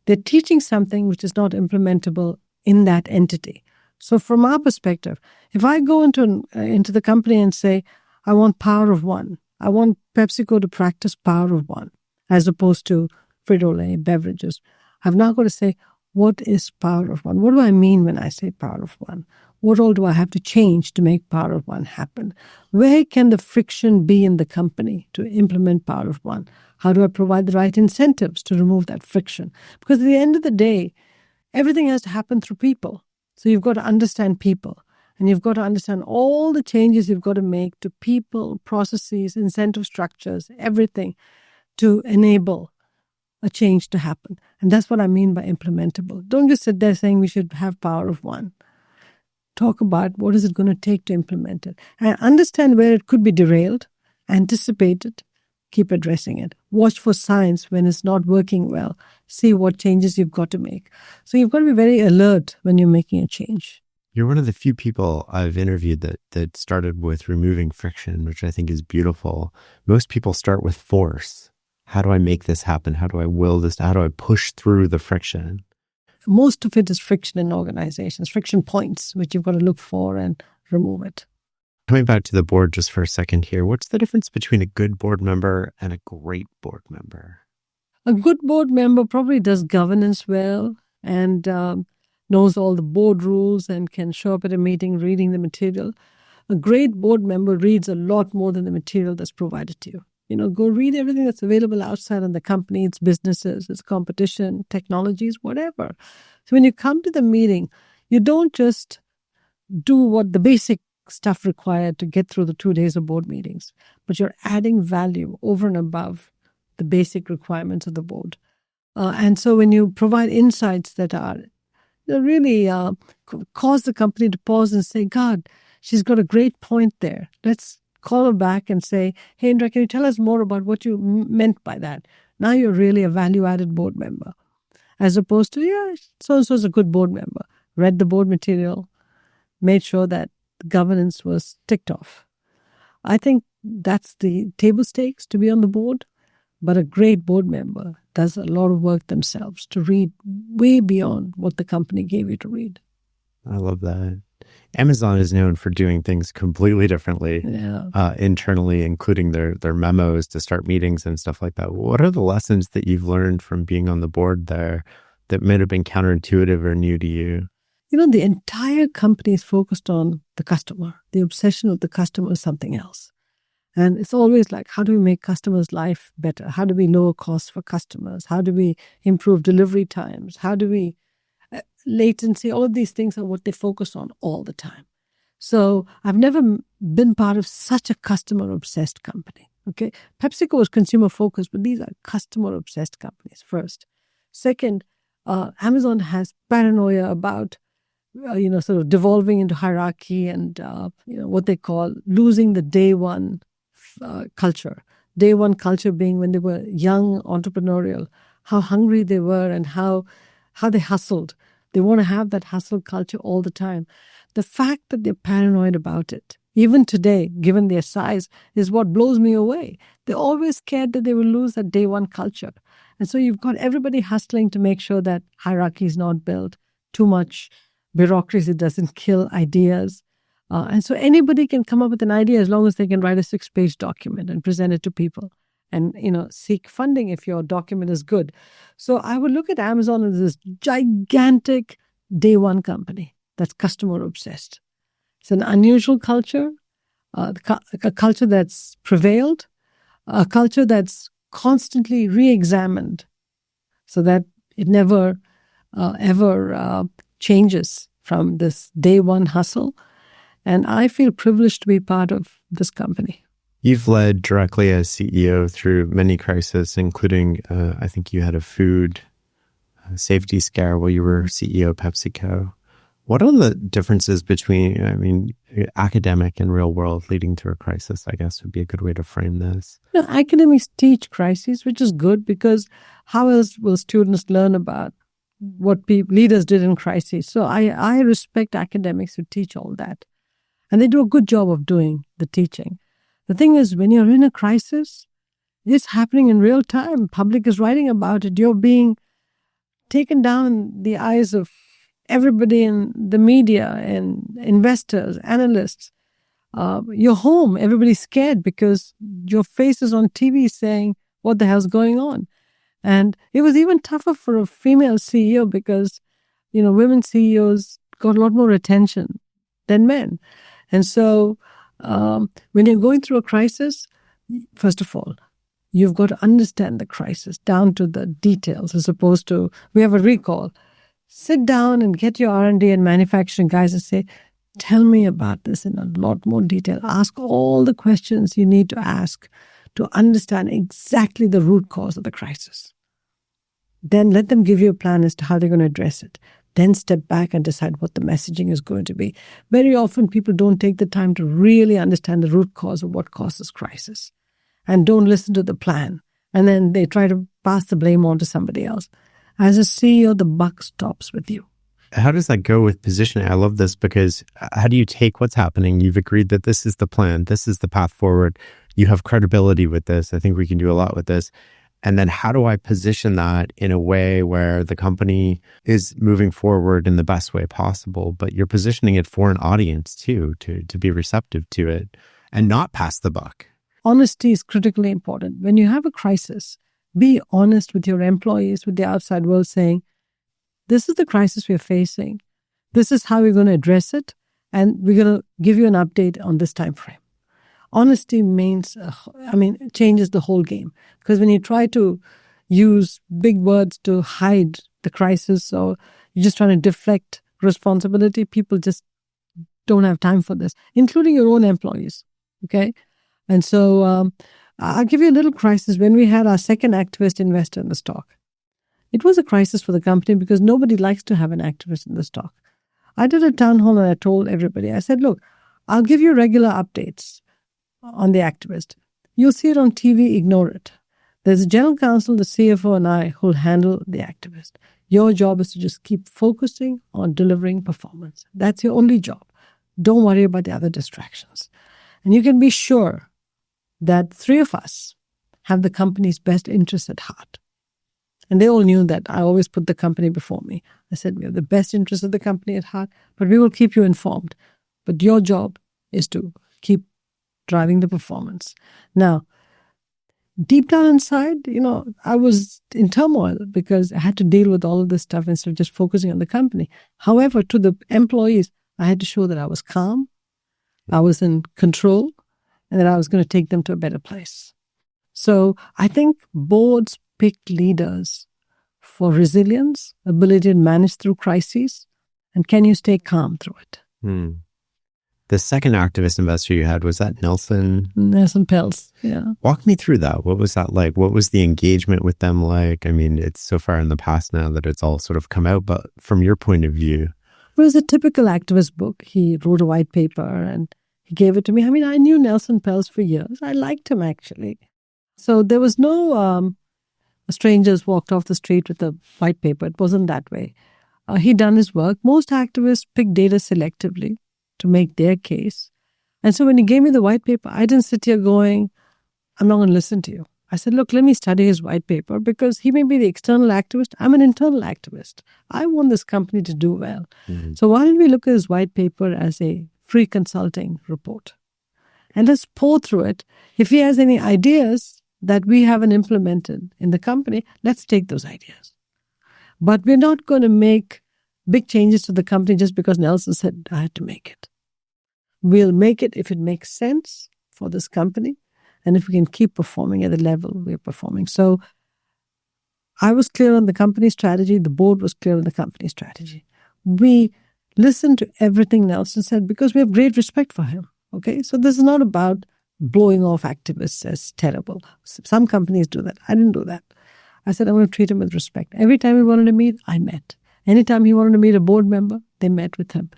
they're teaching something which is not implementable in that entity. So from our perspective, if I go into the company and say, I want power of one, I want PepsiCo to practice power of one, as opposed to Frito-Lay beverages, I've now got to say, what is power of one? What do I mean when I say power of one? What all do I have to change to make power of one happen? Where can the friction be in the company to implement power of one? How do I provide the right incentives to remove that friction? Because at the end of the day, everything has to happen through people. So you've got to understand people, and you've got to understand all the changes you've got to make to people, processes, incentive structures, everything to enable a change to happen. And that's what I mean by implementable. Don't just sit there saying we should have power of one. Talk about what is it going to take to implement it. And understand where it could be derailed, anticipate it, keep addressing it. Watch for signs when it's not working well. See what changes you've got to make. So you've got to be very alert when you're making a change. You're one of the few people I've interviewed that started with removing friction, which I think is beautiful. Most people start with force. How do I make this happen? How do I will this? How do I push through the friction? Most of it is friction in organizations, friction points, which you've got to look for and remove it. Coming back to the board just for a second here, what's the difference between a good board member and a great board member? A good board member probably does governance well and knows all the board rules and can show up at a meeting reading the material. A great board member reads a lot more than the material that's provided to you. Go read everything that's available outside in the company, its businesses, its competition, technologies, whatever. So when you come to the meeting, you don't just do what the basic stuff required to get through the 2 days of board meetings, but you're adding value over and above the basic requirements of the board. And so when you provide insights that are really cause the company to pause and say, God, she's got a great point there. Let's call her back and say, hey, Indra, can you tell us more about what you meant by that? Now you're really a value-added board member. As opposed to, yeah, so-and-so's a good board member. Read the board material, made sure that the governance was ticked off. I think that's the table stakes to be on the board. But a great board member does a lot of work themselves to read way beyond what the company gave you to read. I love that. Amazon is known for doing things completely differently internally, including their memos to start meetings and stuff like that. What are the lessons that you've learned from being on the board there that might have been counterintuitive or new to you? The entire company is focused on the customer. The obsession of the customer is something else. And it's always like, how do we make customers' life better? How do we lower costs for customers? How do we improve delivery times? How do we latency? All of these things are what they focus on all the time. So I've never been part of such a customer-obsessed company. Okay, PepsiCo is consumer-focused, but these are customer-obsessed companies first. Second, Amazon has paranoia about sort of devolving into hierarchy and what they call losing the day one culture. Day one culture being when they were young, entrepreneurial, how hungry they were and how they hustled. They want to have that hustle culture all the time. The fact that they're paranoid about it, even today, given their size, is what blows me away. They're always scared that they will lose that day one culture. And so you've got everybody hustling to make sure that hierarchy is not built, too much bureaucracy doesn't kill ideas. And so anybody can come up with an idea as long as they can write a 6-page document and present it to people and, seek funding if your document is good. So I would look at Amazon as this gigantic day one company that's customer obsessed. It's an unusual culture, a culture that's prevailed, a culture that's constantly re-examined so that it never, ever changes from this day one hustle. And I feel privileged to be part of this company. You've led directly as CEO through many crises, including, I think you had a food safety scare while you were CEO of PepsiCo. What are the differences between, academic and real world leading to a crisis, I guess would be a good way to frame this. Academics teach crises, which is good because how else will students learn about what leaders did in crises? So I respect academics who teach all that. And they do a good job of doing the teaching. The thing is, when you're in a crisis, it's happening in real time. Public is writing about it. You're being taken down in the eyes of everybody in the media and investors, analysts. You're home. Everybody's scared because your face is on TV saying, what the hell's going on? And it was even tougher for a female CEO because, women CEOs got a lot more attention than men. And so when you're going through a crisis, first of all, you've got to understand the crisis down to the details as opposed to, we have a recall. Sit down and get your R&D and manufacturing guys and say, tell me about this in a lot more detail. Ask all the questions you need to ask to understand exactly the root cause of the crisis. Then let them give you a plan as to how they're going to address it. Then step back and decide what the messaging is going to be. Very often people don't take the time to really understand the root cause of what causes crisis and don't listen to the plan. And then they try to pass the blame on to somebody else. As a CEO, the buck stops with you. How does that go with positioning? I love this because how do you take what's happening? You've agreed that this is the plan. This is the path forward. You have credibility with this. I think we can do a lot with this. And then how do I position that in a way where the company is moving forward in the best way possible, but you're positioning it for an audience too, to be receptive to it and not pass the buck? Honesty is critically important. When you have a crisis, be honest with your employees, with the outside world, saying, this is the crisis we're facing. This is how we're going to address it. And we're going to give you an update on this time frame. Honesty changes the whole game. Because when you try to use big words to hide the crisis or you're just trying to deflect responsibility, people just don't have time for this, including your own employees. Okay? And so I'll give you a little crisis. When we had our second activist investor in the stock, it was a crisis for the company because nobody likes to have an activist in the stock. I did a town hall and I told everybody, I said, look, I'll give you regular updates on the activist. You'll see it on TV, ignore it. There's a general counsel, the CFO, and I who'll handle the activist. Your job is to just keep focusing on delivering performance. That's your only job. Don't worry about the other distractions. And you can be sure that three of us have the company's best interests at heart. And they all knew that I always put the company before me. I said, we have the best interests of the company at heart, but we will keep you informed. But your job is to keep driving the performance. Now, deep down inside, I was in turmoil because I had to deal with all of this stuff instead of just focusing on the company. However, to the employees, I had to show that I was calm, I was in control, and that I was going to take them to a better place. So I think boards pick leaders for resilience, ability to manage through crises, and can you stay calm through it? The second activist investor you had, was that Nelson? Nelson Peltz, yeah. Walk me through that. What was that like? What was the engagement with them like? I mean, it's so far in the past now that it's all sort of come out, but from your point of view. It was a typical activist book. He wrote a white paper and he gave it to me. I mean, I knew Nelson Peltz for years. I liked him, actually. So there was no strangers walked off the street with a white paper. It wasn't that way. He'd done his work. Most activists pick data selectively to make their case. And so when he gave me the white paper, I didn't sit here going, I'm not going to listen to you. I said, look, let me study his white paper because he may be the external activist. I'm an internal activist. I want this company to do well. Mm-hmm. So why don't we look at his white paper as a free consulting report? And let's pour through it. If he has any ideas that we haven't implemented in the company, let's take those ideas. But we're not going to make big changes to the company just because Nelson said I had to make it. We'll make it if it makes sense for this company and if we can keep performing at the level we're performing. So I was clear on the company strategy. The board was clear on the company strategy. We listened to everything Nelson said because we have great respect for him. Okay, so this is not about blowing off activists as terrible. Some companies do that. I didn't do that. I said, I'm going to treat him with respect. Every time we wanted to meet, I met. Anytime he wanted to meet a board member, they met with him.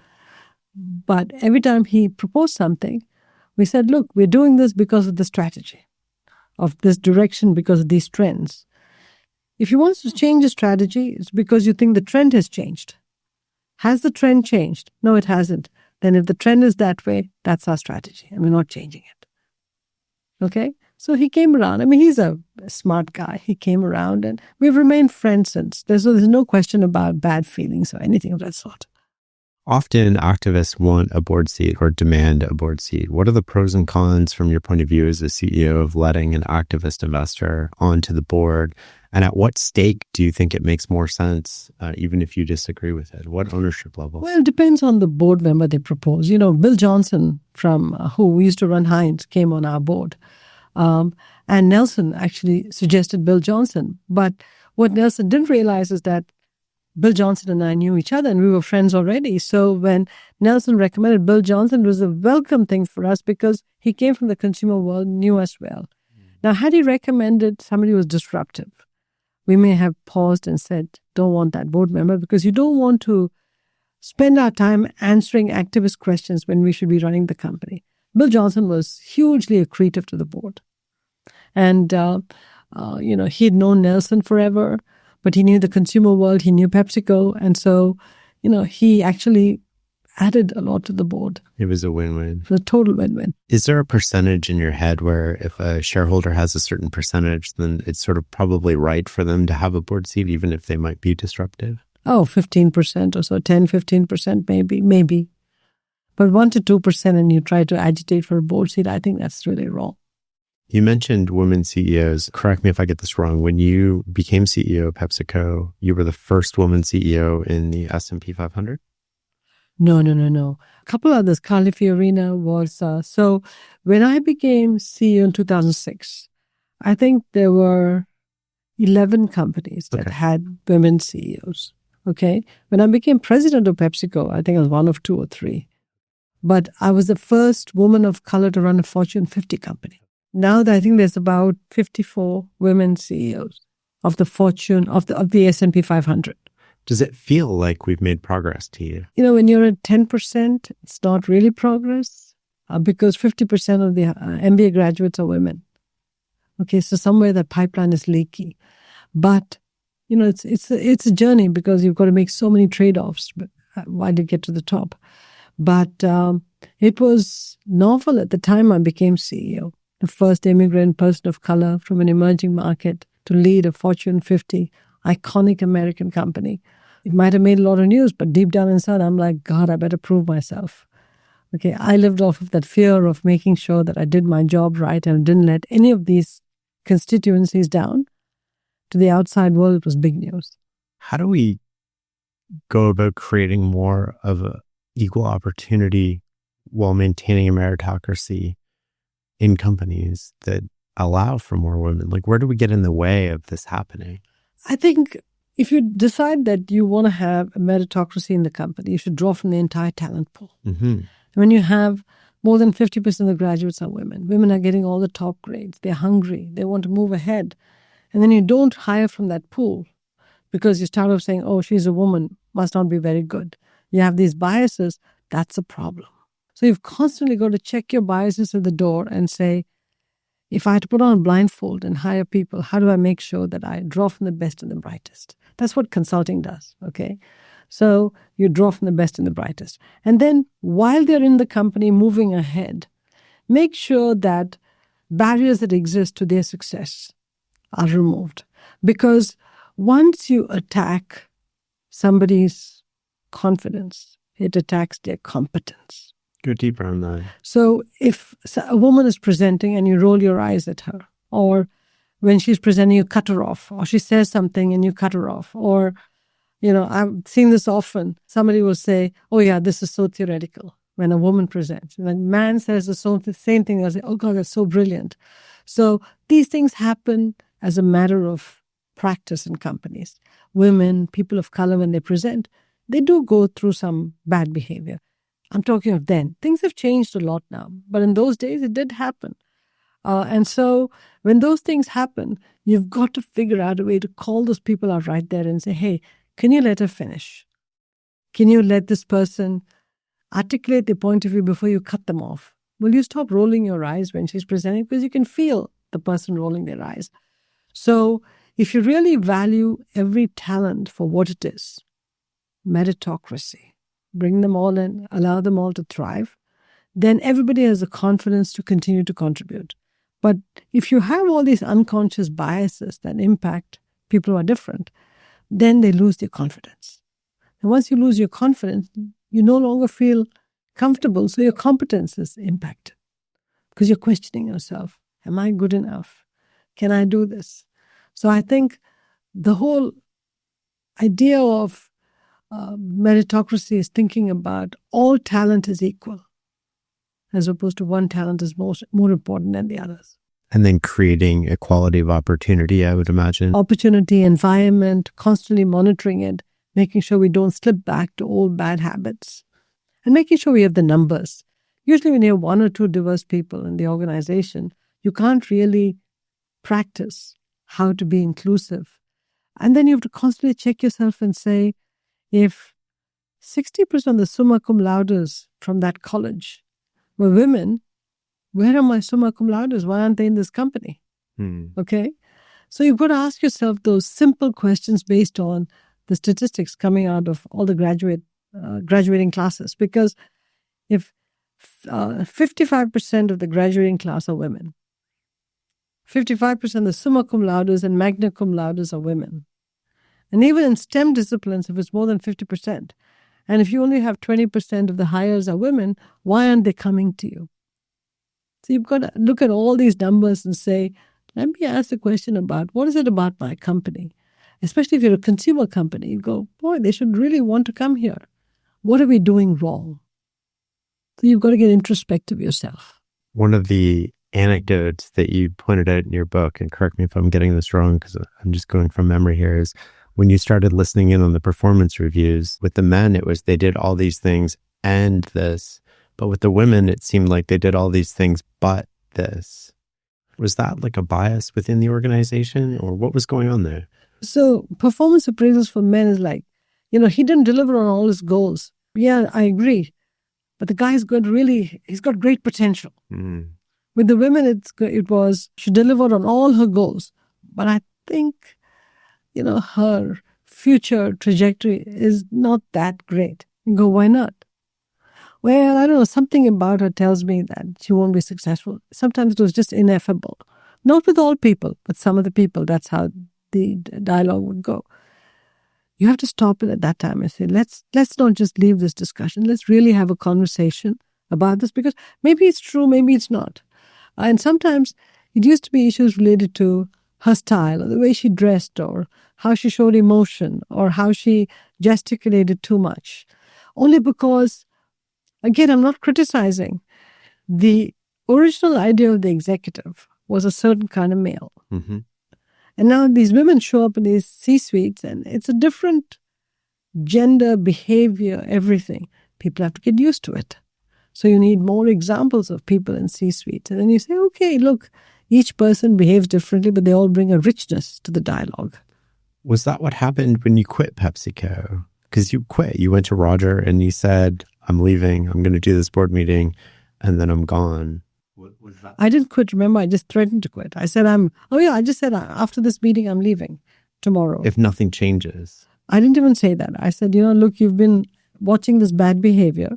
But every time he proposed something, we said, look, we're doing this because of the strategy, of this direction, because of these trends. If you want to change a strategy, it's because you think the trend has changed. Has the trend changed? No, it hasn't. Then if the trend is that way, that's our strategy, and we're not changing it. Okay? So he came around. I mean, he's a smart guy. He came around, and we've remained friends since. There's no question about bad feelings or anything of that sort. Often activists want a board seat or demand a board seat. What are the pros and cons from your point of view as a CEO of letting an activist investor onto the board? And at what stake do you think it makes more sense, even if you disagree with it? What ownership level? Well, it depends on the board member they propose. You know, Bill Johnson, from who used to run Heinz, came on our board. And Nelson actually suggested Bill Johnson. But what Nelson didn't realize is that Bill Johnson and I knew each other, and we were friends already. So when Nelson recommended Bill Johnson, it was a welcome thing for us because he came from the consumer world, knew us well. Now, had he recommended somebody who was disruptive, we may have paused and said, don't want that board member, because you don't want to spend our time answering activist questions when we should be running the company. Bill Johnson was hugely accretive to the board. And, he had known Nelson forever, but he knew the consumer world, he knew PepsiCo. And so, he actually added a lot to the board. It was a win-win. It was a total win-win. Is there a percentage in your head where if a shareholder has a certain percentage, then it's sort of probably right for them to have a board seat, even if they might be disruptive? Oh, 15% or so, 10, 15% maybe. But 1 to 2% and you try to agitate for a board seat, I think that's really wrong. You mentioned women CEOs. Correct me if I get this wrong. When you became CEO of PepsiCo, you were the first woman CEO in the S&P 500? No. A couple others. Carly Fiorina was. So when I became CEO in 2006, I think there were 11 companies that had women CEOs. Okay. When I became president of PepsiCo, I think I was one of 2 or 3. But I was the first woman of color to run a Fortune 50 company. Now I think there's about 54 women CEOs of the Fortune, of the S&P 500. Does it feel like we've made progress to you? When you're at 10%, it's not really progress because 50% of the MBA graduates are women. Okay, so somewhere that pipeline is leaky. But, it's a journey because you've got to make so many trade-offs while you get to the top. But it was novel at the time I became CEO. The first immigrant person of color from an emerging market to lead a Fortune 50 iconic American company. It might have made a lot of news, but deep down inside, I'm like, God, I better prove myself. Okay, I lived off of that fear of making sure that I did my job right and didn't let any of these constituencies down. To the outside world, it was big news. How do we go about creating more of an equal opportunity while maintaining a meritocracy in companies that allow for more women? Like, where do we get in the way of this happening? I think if you decide that you want to have a meritocracy in the company, you should draw from the entire talent pool. Mm-hmm. When you have more than 50% of the graduates are women, women are getting all the top grades, they're hungry, they want to move ahead. And then you don't hire from that pool because you start off saying, oh, she's a woman, must not be very good. You have these biases, that's a problem. So you've constantly got to check your biases at the door and say, if I had to put on a blindfold and hire people, how do I make sure that I draw from the best and the brightest? That's what consulting does, okay? So you draw from the best and the brightest. And then while they're in the company moving ahead, make sure that barriers that exist to their success are removed. Because once you attack somebody's confidence, it attacks their competence. Go deeper on that. So if a woman is presenting and you roll your eyes at her, or when she's presenting, you cut her off, or she says something and you cut her off, or, I've seen this often. Somebody will say, oh yeah, this is so theoretical when a woman presents. When a man says the same thing, they'll say, oh God, that's so brilliant. So these things happen as a matter of practice in companies. Women, people of color, when they present, they do go through some bad behavior. I'm talking of then. Things have changed a lot now. But in those days, it did happen. And so when those things happen, you've got to figure out a way to call those people out right there and say, hey, Can you let her finish? Can you let this person articulate their point of view before you cut them off? Will you stop rolling your eyes when she's presenting? Because you can feel the person rolling their eyes. So if you really value every talent for what it is, meritocracy, bring them all in, allow them all to thrive, then everybody has the confidence to continue to contribute. But if you have all these unconscious biases that impact people who are different, then they lose their confidence. And once you lose your confidence, you no longer feel comfortable, so your competence is impacted. Because you're questioning yourself, am I good enough? Can I do this? So I think the whole idea of meritocracy is thinking about all talent is equal, as opposed to one talent is more important than the others. And then creating equality of opportunity, I would imagine. Opportunity, environment, constantly monitoring it, making sure we don't slip back to old bad habits, and making sure we have the numbers. Usually when you have one or two diverse people in the organization, you can't really practice how to be inclusive. And then you have to constantly check yourself and say, if 60% of the summa cum laudes from that college were women, where are my summa cum laudes? Why aren't they in this company? Okay? So you've got to ask yourself those simple questions based on the statistics coming out of all the graduating classes. Because if 55% of the graduating class are women, 55% of the summa cum laudes and magna cum laudes are women. And even in STEM disciplines, if it's more than 50%, and if you only have 20% of the hires are women, why aren't they coming to you? So you've got to look at all these numbers and say, let me ask the question about what is it about my company? Especially if you're a consumer company, you go, boy, they should really want to come here. What are we doing wrong? So you've got to get introspective yourself. One of the anecdotes that you pointed out in your book, and correct me if I'm getting this wrong because I'm just going from memory here, is when you started listening in on the performance reviews. With the men, it was they did all these things and this. But with the women, it seemed like they did all these things but this. Was that like a bias within the organization, or what was going on there? So performance appraisals for men is like, he didn't deliver on all his goals. Yeah, I agree. But the guy's he's got great potential. With the women, it was, she delivered on all her goals. But I think, her future trajectory is not that great. You go, why not? Well, I don't know, something about her tells me that she won't be successful. Sometimes it was just ineffable. Not with all people, but some of the people, that's how the dialogue would go. You have to stop it at that time and say, let's not just leave this discussion. Let's really have a conversation about this, because maybe it's true, maybe it's not. And sometimes it used to be issues related to her style, or the way she dressed, or how she showed emotion, or how she gesticulated too much. Only because, again, I'm not criticizing. The original idea of the executive was a certain kind of male. Mm-hmm. And now these women show up in these C-suites, and it's a different gender, behavior, everything. People have to get used to it. So you need more examples of people in C-suites. And then you say, okay, look, each person behaves differently, but they all bring a richness to the dialogue. Was that what happened when you quit PepsiCo? Because you quit. You went to Roger and you said, I'm leaving. I'm going to do this board meeting, and then I'm gone. What was that? I didn't quit. Remember, I just threatened to quit. I said, I just said, after this meeting, I'm leaving tomorrow. If nothing changes. I didn't even say that. I said, look, you've been watching this bad behavior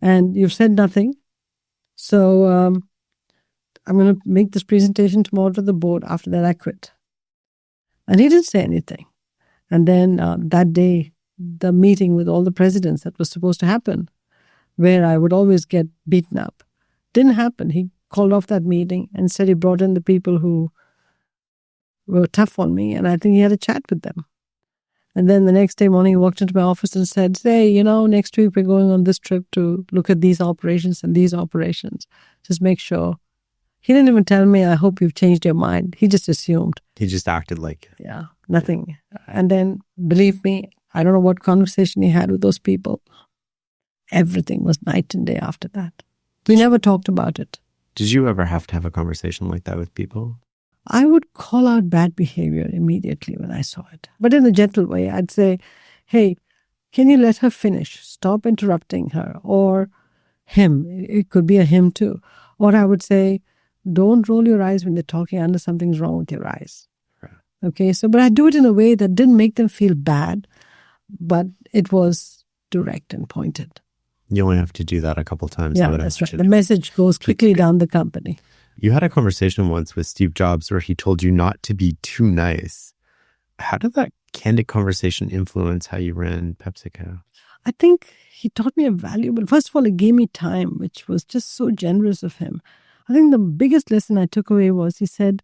and you've said nothing. So I'm going to make this presentation tomorrow to the board. After that, I quit. And he didn't say anything. And then that day, the meeting with all the presidents that was supposed to happen, where I would always get beaten up, didn't happen. He called off that meeting and said he brought in the people who were tough on me. And I think he had a chat with them. And then the next day morning, he walked into my office and said, next week we're going on this trip to look at these operations and these operations. Just make sure. He didn't even tell me, I hope you've changed your mind. He just assumed. He just acted like. Yeah, nothing. And then, believe me, I don't know what conversation he had with those people. Everything was night and day after that. We never talked about it. Did you ever have to have a conversation like that with people? I would call out bad behavior immediately when I saw it. But in a gentle way, I'd say, hey, can you let her finish? Stop interrupting her. Or him. It could be a him too. Or I would say, don't roll your eyes when they're talking unless something's wrong with your eyes. Okay, so, but I do it in a way that didn't make them feel bad, but it was direct and pointed. You only have to do that a couple times. Yeah, that's right. The message goes quickly down the company. You had a conversation once with Steve Jobs where he told you not to be too nice. How did that candid conversation influence how you ran PepsiCo? I think he taught me a valuable, first of all, it gave me time, which was just so generous of him. I think the biggest lesson I took away was he said,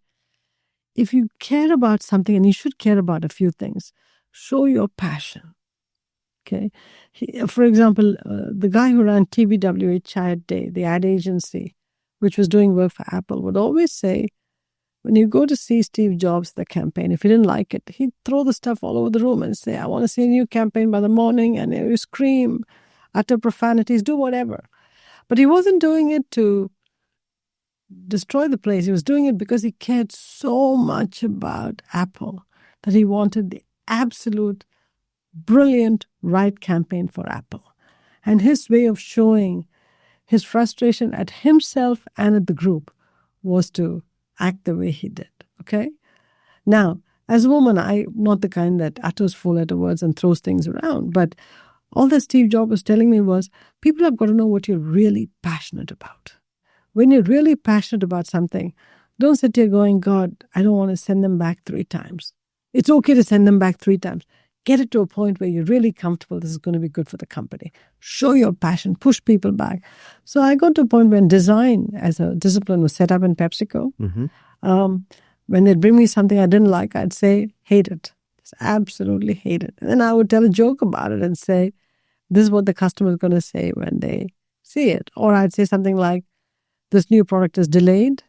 if you care about something, and you should care about a few things, show your passion. Okay. For example, the guy who ran TBWH Ad Day, the ad agency, which was doing work for Apple, would always say, when you go to see Steve Jobs, the campaign, if he didn't like it, he'd throw the stuff all over the room and say, I want to see a new campaign by the morning, and you scream, utter profanities, do whatever. But he wasn't doing it to destroy the place. He was doing it because he cared so much about Apple that he wanted the absolute brilliant right campaign for Apple. And his way of showing his frustration at himself and at the group was to act the way he did. Okay? Now, as a woman, I'm not the kind that utters four-letter words and throws things around. But all that Steve Jobs was telling me was, people have got to know what you're really passionate about. When you're really passionate about something, don't sit here going, God, I don't want to send them back 3 times. It's okay to send them back 3 times. Get it to a point where you're really comfortable this is going to be good for the company. Show your passion, push people back. So I got to a point when design as a discipline was set up in PepsiCo. Mm-hmm. When they'd bring me something I didn't like, I'd say, hate it. Just absolutely hate it. And then I would tell a joke about it and say, this is what the customer is going to say when they see it. Or I'd say something like, this new product is delayed.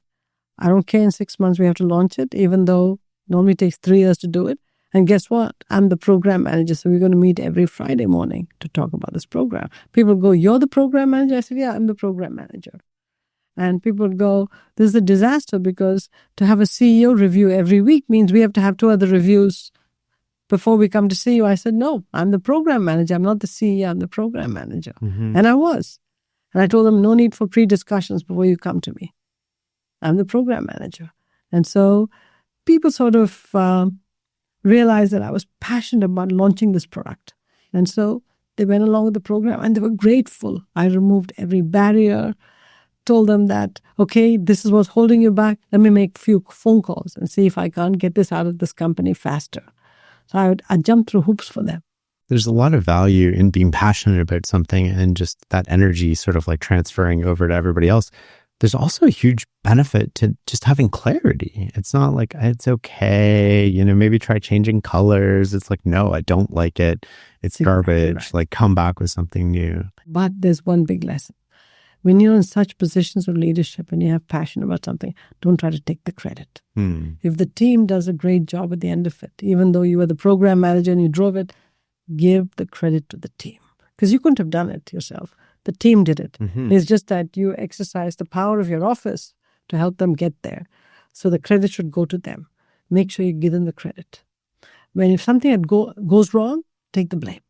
I don't care, in 6 months we have to launch it, even though normally it takes 3 years to do it. And guess what? I'm the program manager, so we're going to meet every Friday morning to talk about this program. People go, you're the program manager? I said, yeah, I'm the program manager. And people would go, this is a disaster because to have a CEO review every week means we have to have 2 other reviews before we come to see you. I said, no, I'm the program manager. I'm not the CEO, I'm the program manager. Mm-hmm. And I was. And I told them, no need for pre-discussions before you come to me. I'm the program manager. And so people sort of realized that I was passionate about launching this product. And so they went along with the program and they were grateful. I removed every barrier, told them that, okay, this is what's holding you back. Let me make a few phone calls and see if I can't get this out of this company faster. So I jumped through hoops for them. There's a lot of value in being passionate about something and just that energy sort of like transferring over to everybody else. There's also a huge benefit to just having clarity. It's not like, it's okay, maybe try changing colors. It's like, no, I don't like it. It's garbage. Right. Like, come back with something new. But there's one big lesson. When you're in such positions of leadership and you have passion about something, don't try to take the credit. If the team does a great job at the end of it, even though you were the program manager and you drove it, give the credit to the team. Because you couldn't have done it yourself. The team did it. Mm-hmm. It's just that you exercise the power of your office to help them get there. So the credit should go to them. Make sure you give them the credit. If something goes wrong, take the blame.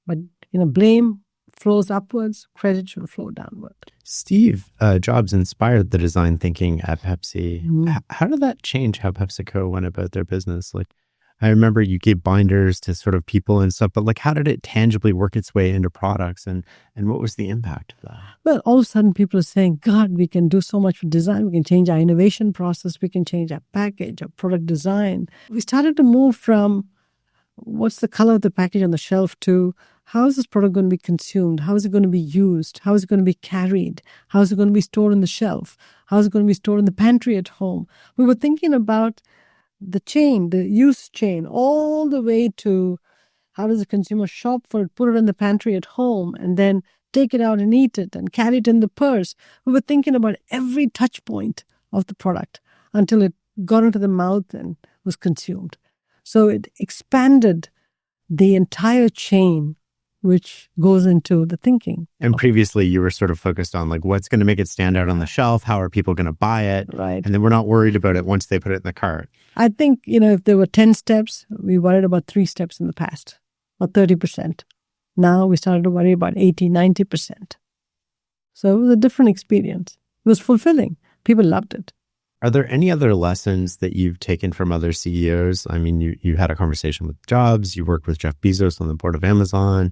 But blame flows upwards, credit should flow downward. Steve Jobs inspired the design thinking at Pepsi. Mm-hmm. How did that change how PepsiCo went about their business? Like, I remember you gave binders to sort of people and stuff, but like, how did it tangibly work its way into products and what was the impact of that? Well, all of a sudden people are saying, God, we can do so much with design. We can change our innovation process. We can change our package, our product design. We started to move from what's the color of the package on the shelf to how is this product going to be consumed? How is it going to be used? How is it going to be carried? How is it going to be stored on the shelf? How is it going to be stored in the pantry at home? We were thinking about the chain, the use chain, all the way to how does the consumer shop for it, put it in the pantry at home, and then take it out and eat it and carry it in the purse. We were thinking about every touch point of the product until it got into the mouth and was consumed. So it expanded the entire chain which goes into the thinking. And previously you were sort of focused on like, what's going to make it stand out on the shelf? How are people going to buy it? Right. And then we're not worried about it once they put it in the cart. I think, if there were 10 steps, we worried about 3 steps in the past, or 30%. Now we started to worry about 80, 90%. So it was a different experience. It was fulfilling. People loved it. Are there any other lessons that you've taken from other CEOs? I mean, you had a conversation with Jobs, you worked with Jeff Bezos on the board of Amazon,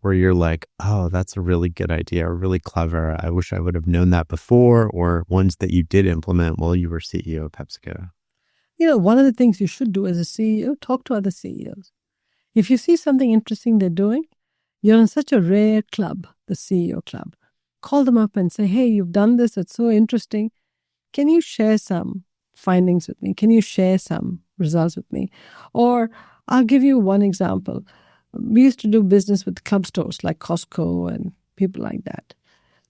where you're like, oh, that's a really good idea, or really clever. I wish I would have known that before, or ones that you did implement while you were CEO of PepsiCo? One of the things you should do as a CEO, talk to other CEOs. If you see something interesting they're doing, you're in such a rare club, the CEO club. Call them up and say, hey, you've done this. It's so interesting. Can you share some findings with me? Can you share some results with me? Or I'll give you one example. We used to do business with club stores like Costco and people like that.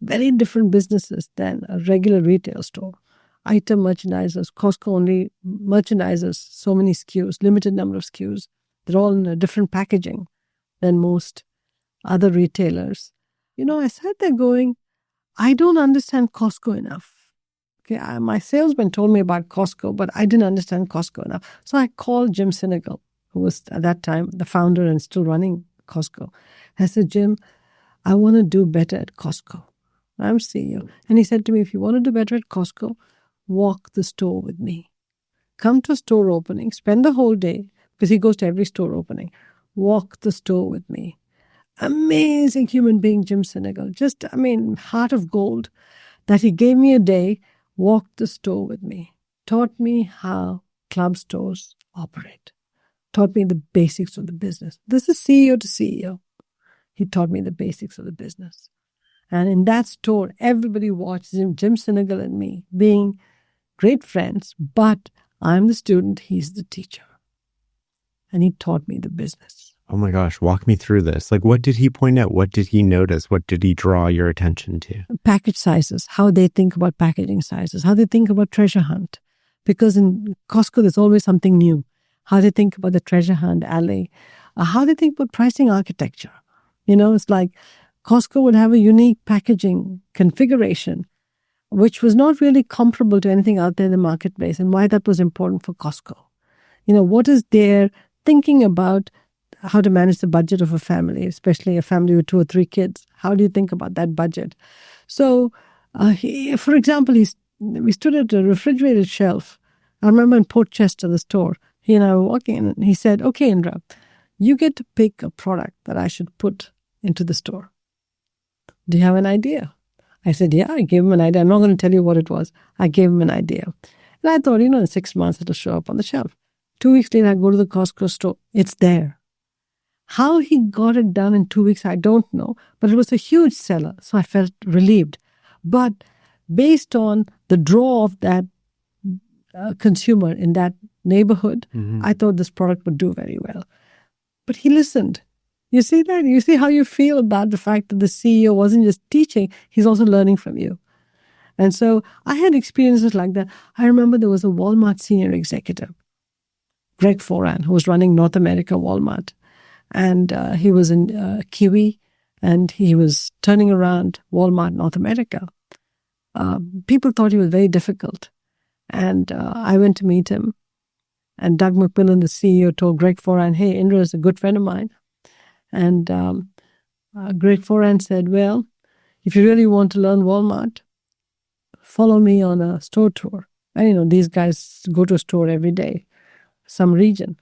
Very different businesses than a regular retail store. Item merchandisers. Costco only merchandises so many SKUs, limited number of SKUs. They're all in a different packaging than most other retailers. I sat there going, I don't understand Costco enough. Okay, my salesman told me about Costco, but I didn't understand Costco enough. So I called Jim Sinegal, who was at that time the founder and still running Costco. I said, Jim, I want to do better at Costco. I'm CEO. And he said to me, if you want to do better at Costco, walk the store with me. Come to a store opening, spend the whole day, because he goes to every store opening. Walk the store with me. Amazing human being, Jim Sinegal. Just, heart of gold, that he gave me a day, walked the store with me, taught me how club stores operate, taught me the basics of the business. This is CEO to CEO. He taught me the basics of the business. And in that store, everybody watched Jim Sinegal and me being great friends, but I'm the student, he's the teacher. And he taught me the business. Oh my gosh, walk me through this. Like, what did he point out? What did he notice? What did he draw your attention to? Package sizes, how they think about packaging sizes, how they think about treasure hunt. Because in Costco, there's always something new. How they think about the treasure hunt alley. How they think about pricing architecture. It's like Costco would have a unique packaging configuration, which was not really comparable to anything out there in the marketplace, and why that was important for Costco. What is their thinking about how to manage the budget of a family, especially a family with 2 or 3 kids. How do you think about that budget? So, for example, we stood at a refrigerated shelf. I remember in Port Chester, the store. He and I were walking in, and he said, okay, Indra, you get to pick a product that I should put into the store. Do you have an idea? I said, yeah, I gave him an idea. I'm not going to tell you what it was. I gave him an idea. And I thought, in 6 months, it'll show up on the shelf. 2 weeks later, I go to the Costco store. It's there. How he got it done in 2 weeks, I don't know. But it was a huge seller, so I felt relieved. But based on the draw of that consumer in that neighborhood, I thought this product would do very well. But he listened. You see that? You see how you feel about the fact that the CEO wasn't just teaching, he's also learning from you. And so I had experiences like that. I remember there was a Walmart senior executive, Greg Foran, who was running North America Walmart. And he was in Kiwi, and he was turning around Walmart North America. People thought he was very difficult. And I went to meet him. And Doug McMillan, the CEO, told Greg Foran, hey, Indra is a good friend of mine. And Greg Foran said, well, if you really want to learn Walmart, follow me on a store tour. And, these guys go to a store every day, some region.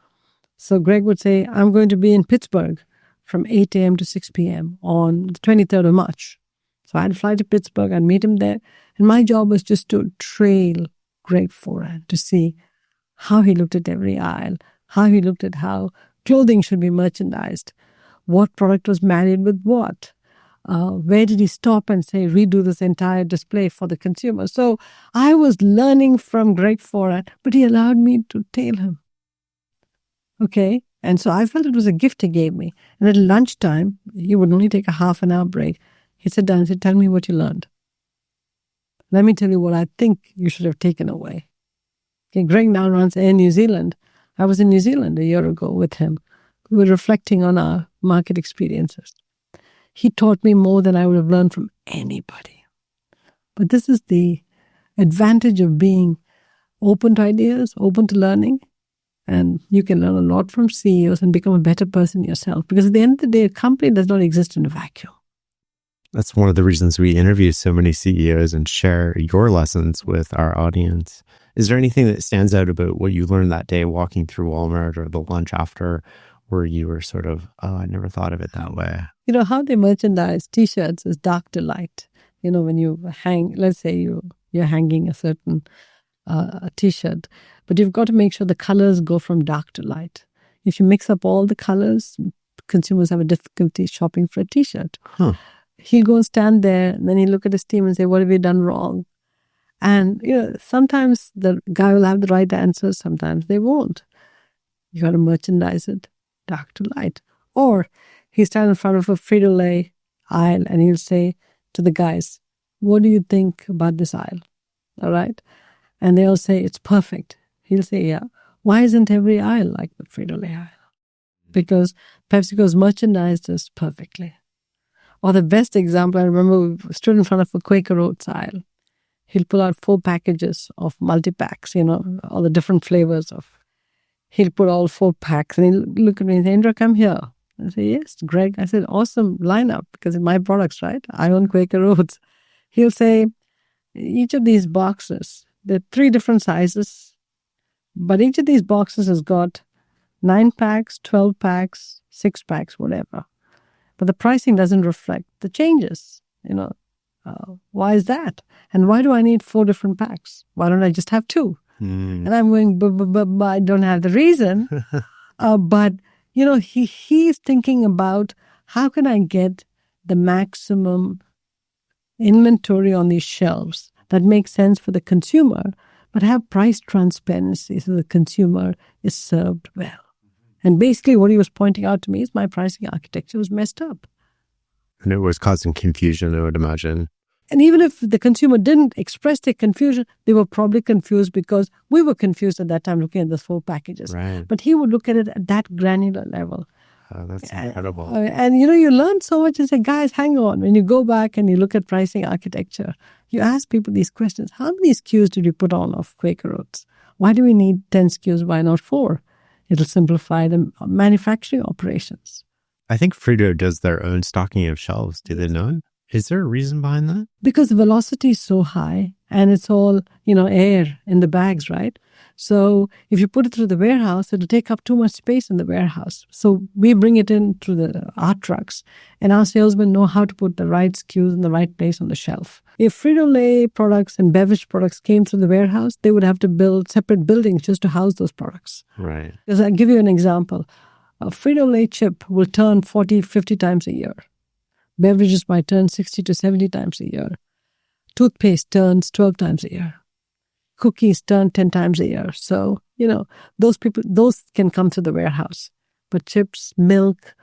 So Greg would say, I'm going to be in Pittsburgh from 8 a.m. to 6 p.m. on the 23rd of March. So I'd fly to Pittsburgh, I'd meet him there. And my job was just to trail Greg Foran to see how he looked at every aisle, how he looked at how clothing should be merchandised, what product was married with what, where did he stop and say, redo this entire display for the consumer. So I was learning from Greg Foran, but he allowed me to tail him. Okay, and so I felt it was a gift he gave me. And at lunchtime, he would only take a half an hour break. He sat down and said, tell me what you learned. Let me tell you what I think you should have taken away. Okay, Greg now runs Air New Zealand. I was in New Zealand a year ago with him. We were reflecting on our market experiences. He taught me more than I would have learned from anybody. But this is the advantage of being open to ideas, open to learning. And you can learn a lot from CEOs and become a better person yourself. Because at the end of the day, a company does not exist in a vacuum. That's one of the reasons we interview so many CEOs and share your lessons with our audience. Is there anything that stands out about what you learned that day walking through Walmart or the lunch after where you were sort of, oh, I never thought of it that way? You know, how they merchandise T-shirts is dark to light. You know, when you hang, let's say you're hanging a certain a T-shirt, but you've got to make sure the colors go from dark to light. If you mix up all the colors, consumers have a difficulty shopping for a T-shirt. Huh. He'll go and stand there, and then he'll look at his team and say, what have you done wrong? And, you know, sometimes the guy will have the right answers, sometimes they won't. You got to merchandise it dark to light. Or he stands in front of a Frito-Lay aisle and he'll say to the guys, what do you think about this aisle? All right? And they'll say, it's perfect. He'll say, yeah. Why isn't every aisle like the Frito-Lay aisle? Because PepsiCo's merchandised us perfectly. Or the best example, I remember we stood in front of a Quaker Oats aisle. He'll pull out 4 packages of multi-packs, you know, all the different flavors of. He'll put all 4 packs and he'll look at me and say, Indra, come here. I say, yes, Greg. I said, awesome lineup because it's my products, right? I own Quaker Oats. He'll say, each of these boxes, there are 3 different sizes, but each of these boxes has got 9 packs, 12 packs, 6 packs, whatever. But the pricing doesn't reflect the changes, you know. Why is that? And why do I need 4 different packs? Why don't I just have 2? And I'm going, but I don't have the reason. But, you know, he's thinking about how can I get the maximum inventory on these shelves that makes sense for the consumer, but have price transparency so the consumer is served well. And basically what he was pointing out to me is my pricing architecture was messed up. And it was causing confusion, I would imagine. And even if the consumer didn't express their confusion, they were probably confused because we were confused at that time looking at those 4 packages. Right. But he would look at it at that granular level. Oh, that's incredible. And, you know, you learn so much and say, guys, hang on. When you go back and you look at pricing architecture, you ask people these questions. How many SKUs did you put on of Quaker Oats? Why do we need 10 SKUs? Why not 4? It'll simplify the manufacturing operations. I think Frito does their own stocking of shelves. Do they not? Is there a reason behind that? Because the velocity is so high and it's all, you know, air in the bags, right? So if you put it through the warehouse, it'll take up too much space in the warehouse. So we bring it in through our trucks and our salesmen know how to put the right SKUs in the right place on the shelf. If Frito-Lay products and beverage products came through the warehouse, they would have to build separate buildings just to house those products. Right. Because I'll give you an example. A Frito-Lay chip will turn 40, 50 times a year. Beverages might turn 60 to 70 times a year. Toothpaste turns 12 times a year. Cookies turn 10 times a year. So, you know, those can come through the warehouse. But chips, milk,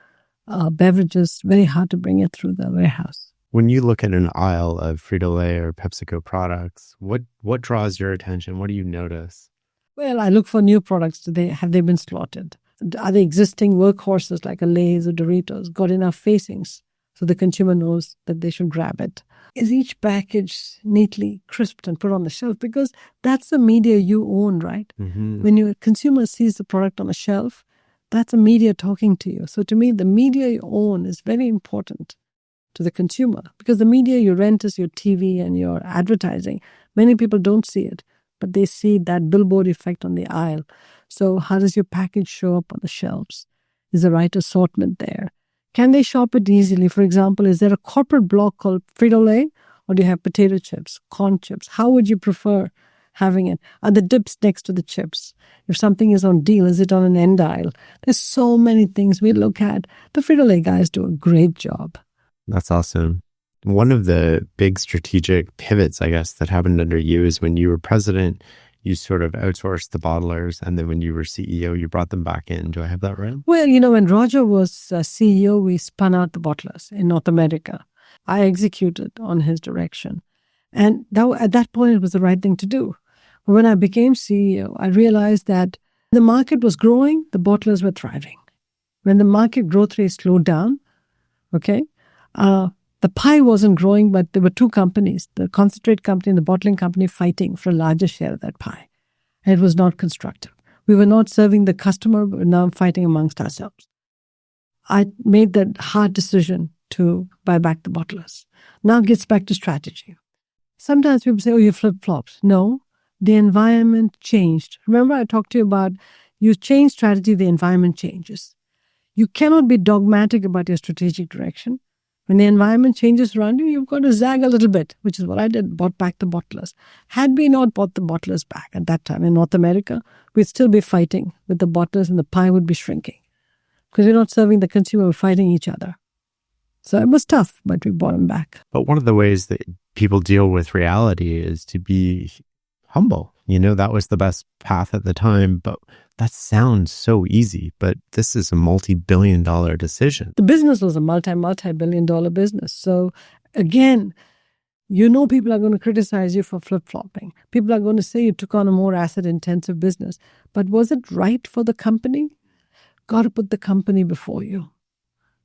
beverages, very hard to bring it through the warehouse. When you look at an aisle of Frito-Lay or PepsiCo products, what draws your attention? What do you notice? Well, I look for new products. Have they been slaughtered? Are the existing workhorses like a Lay's or Doritos got enough facings so the consumer knows that they should grab it? Is each package neatly crisped and put on the shelf? Because that's the media you own, right? Mm-hmm. When your consumer sees the product on a shelf, that's a media talking to you. So to me, the media you own is very important to the consumer because the media you rent is your TV and your advertising. Many people don't see it, but they see that billboard effect on the aisle. So how does your package show up on the shelves? Is the right assortment there? Can they shop it easily? For example, is there a corporate block called Frito-Lay or do you have potato chips, corn chips? How would you prefer having it? Are the dips next to the chips? If something is on deal, is it on an end aisle? There's so many things we look at. The Frito-Lay guys do a great job. That's awesome. One of the big strategic pivots, I guess, that happened under you is when you were president, you sort of outsourced the bottlers. And then when you were CEO, you brought them back in. Do I have that right? Well, you know, when Roger was CEO, we spun out the bottlers in North America. I executed on his direction. And at that point, it was the right thing to do. But when I became CEO, I realized that the market was growing, the bottlers were thriving. When the market growth rate slowed down, okay, The pie wasn't growing, but there were two companies, the concentrate company and the bottling company, fighting for a larger share of that pie. And it was not constructive. We were not serving the customer, we were now fighting amongst ourselves. I made that hard decision to buy back the bottlers. Now it gets back to strategy. Sometimes people say, oh, you flip-flopped. No, the environment changed. Remember I talked to you about you change strategy, the environment changes. You cannot be dogmatic about your strategic direction. When the environment changes around you, you've got to zag a little bit, which is what I did, bought back the bottlers. Had we not bought the bottlers back at that time in North America, we'd still be fighting with the bottlers and the pie would be shrinking. Because we're not serving the consumer, we're fighting each other. So it was tough, but we bought them back. But one of the ways that people deal with reality is to be humble. That was the best path at the time, but that sounds so easy, but this is a multi-billion-dollar decision. The business was a multi-billion-dollar business. So again, people are going to criticize you for flip-flopping. People are going to say you took on a more asset-intensive business. But was it right for the company? Got to put the company before you.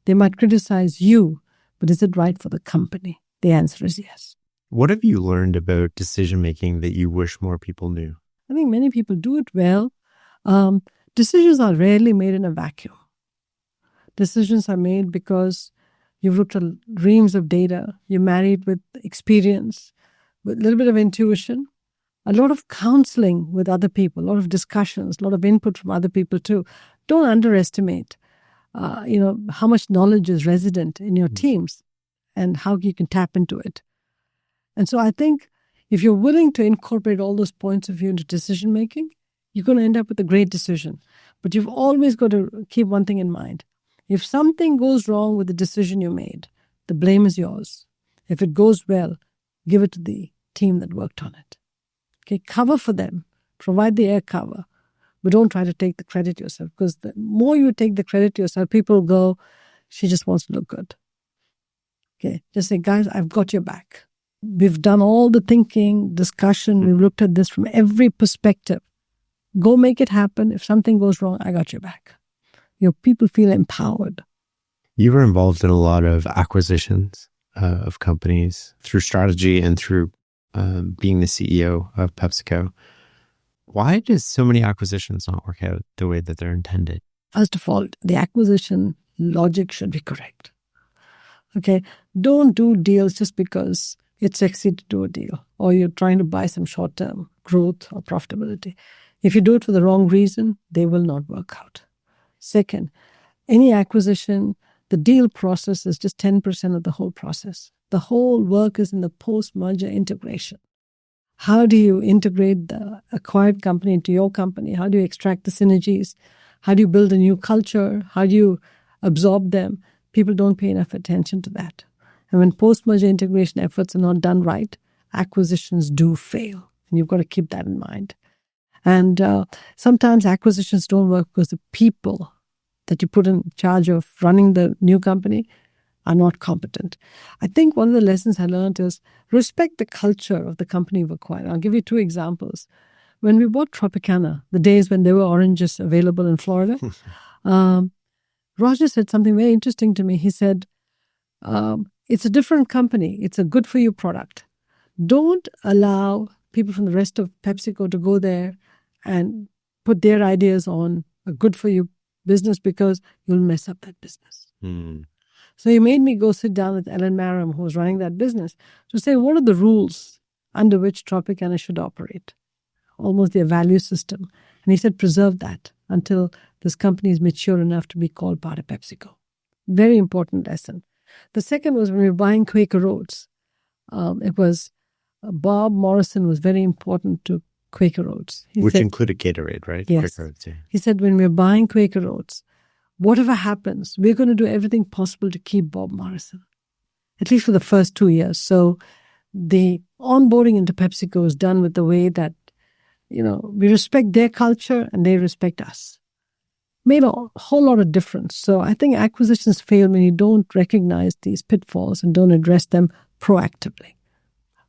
They might criticize you, but is it right for the company? The answer is yes. What have you learned about decision-making that you wish more people knew? I think many people do it well. Decisions are rarely made in a vacuum. Decisions are made because you've looked at reams of data, you're married with experience, with a little bit of intuition, a lot of counseling with other people, a lot of discussions, a lot of input from other people too. Don't underestimate, how much knowledge is resident in your teams and how you can tap into it. And so I think if you're willing to incorporate all those points of view into decision making, you're going to end up with a great decision. But you've always got to keep one thing in mind. If something goes wrong with the decision you made, the blame is yours. If it goes well, give it to the team that worked on it. Okay, cover for them. Provide the air cover. But don't try to take the credit yourself, because the more you take the credit yourself, people go, she just wants to look good. Okay, just say, guys, I've got your back. We've done all the thinking, discussion. We've looked at this from every perspective. Go make it happen. If something goes wrong, I got your back. Your people feel empowered. You were involved in a lot of acquisitions of companies through strategy and through being the CEO of PepsiCo. Why does so many acquisitions not work out the way that they're intended? First of all, the acquisition logic should be correct. Okay, don't do deals just because it's sexy to do a deal or you're trying to buy some short-term growth or profitability. If you do it for the wrong reason, they will not work out. Second, any acquisition, the deal process is just 10% of the whole process. The whole work is in the post-merger integration. How do you integrate the acquired company into your company? How do you extract the synergies? How do you build a new culture? How do you absorb them? People don't pay enough attention to that. And when post-merger integration efforts are not done right, acquisitions do fail. And you've got to keep that in mind. And sometimes acquisitions don't work because the people that you put in charge of running the new company are not competent. I think one of the lessons I learned is respect the culture of the company you've acquired. I'll give you two examples. When we bought Tropicana, the days when there were oranges available in Florida, Roger said something very interesting to me. He said, it's a different company. It's a good-for-you product. Don't allow people from the rest of PepsiCo to go there and put their ideas on a good-for-you business because you'll mess up that business. So he made me go sit down with Ellen Maram, who was running that business, to say, what are the rules under which Tropicana should operate? Almost their value system. And he said, preserve that until this company is mature enough to be called part of PepsiCo. Very important lesson. The second was when we were buying Quaker Oats. It was Bob Morrison was very important to Quaker Oats. Which included Gatorade, right? Yes. Quaker Oats, yeah. He said, when we're buying Quaker Oats, whatever happens, we're going to do everything possible to keep Bob Morrison, at least for the first 2 years. So the onboarding into PepsiCo is done with the way that, we respect their culture and they respect us. Made a whole lot of difference. So I think acquisitions fail when you don't recognize these pitfalls and don't address them proactively.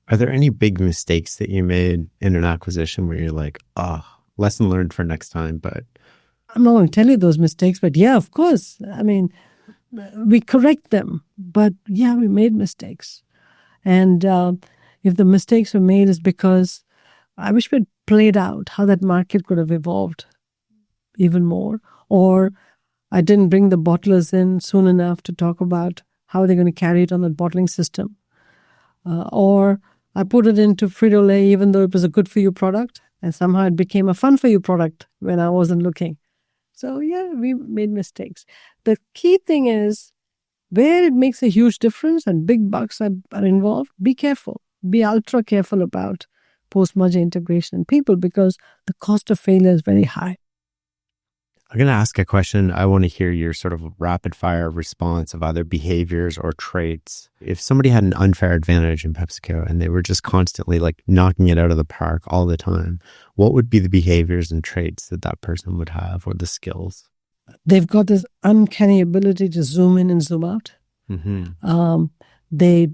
Are there any big mistakes that you made in an acquisition where you're like, lesson learned for next time, but... I'm not going to tell you those mistakes, but yeah, of course. I mean, we correct them. But yeah, we made mistakes. And if the mistakes were made is because I wish we'd played out how that market could have evolved even more. Or I didn't bring the bottlers in soon enough to talk about how they're going to carry it on the bottling system. Or I put it into Frito-Lay even though it was a good-for-you product, and somehow it became a fun-for-you product when I wasn't looking. So yeah, we made mistakes. The key thing is where it makes a huge difference and big bucks are involved, be careful. Be ultra careful about post-merger integration in people because the cost of failure is very high. I'm going to ask a question. I want to hear your sort of rapid fire response of either behaviors or traits. If somebody had an unfair advantage in PepsiCo and they were just constantly like knocking it out of the park all the time, what would be the behaviors and traits that that person would have or the skills? They've got this uncanny ability to zoom in and zoom out. Mm-hmm. They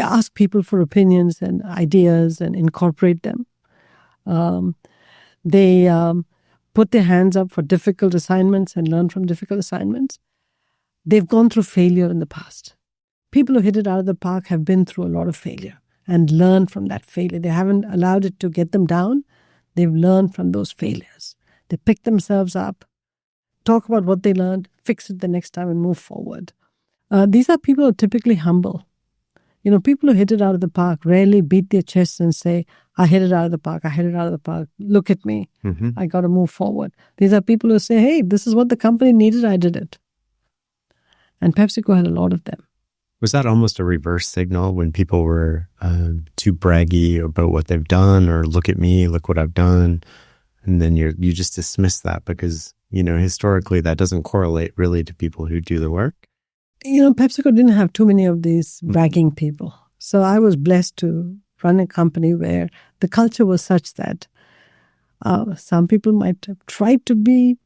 ask people for opinions and ideas and incorporate them. They put their hands up for difficult assignments and learn from difficult assignments. They've gone through failure in the past. People who hit it out of the park have been through a lot of failure and learned from that failure. They haven't allowed it to get them down. They've learned from those failures. They pick themselves up, talk about what they learned, fix it the next time and move forward. These are people who are typically humble. You know, people who hit it out of the park rarely beat their chests and say, I hit it out of the park, I hit it out of the park, look at me, I got to move forward. These are people who say, hey, this is what the company needed, I did it. And PepsiCo had a lot of them. Was that almost a reverse signal when people were too braggy about what they've done or look at me, look what I've done? And then you just dismiss that because, you know, historically that doesn't correlate really to people who do the work. You know, PepsiCo didn't have too many of these bragging people. So I was blessed to run a company where the culture was such that some people might have tried to be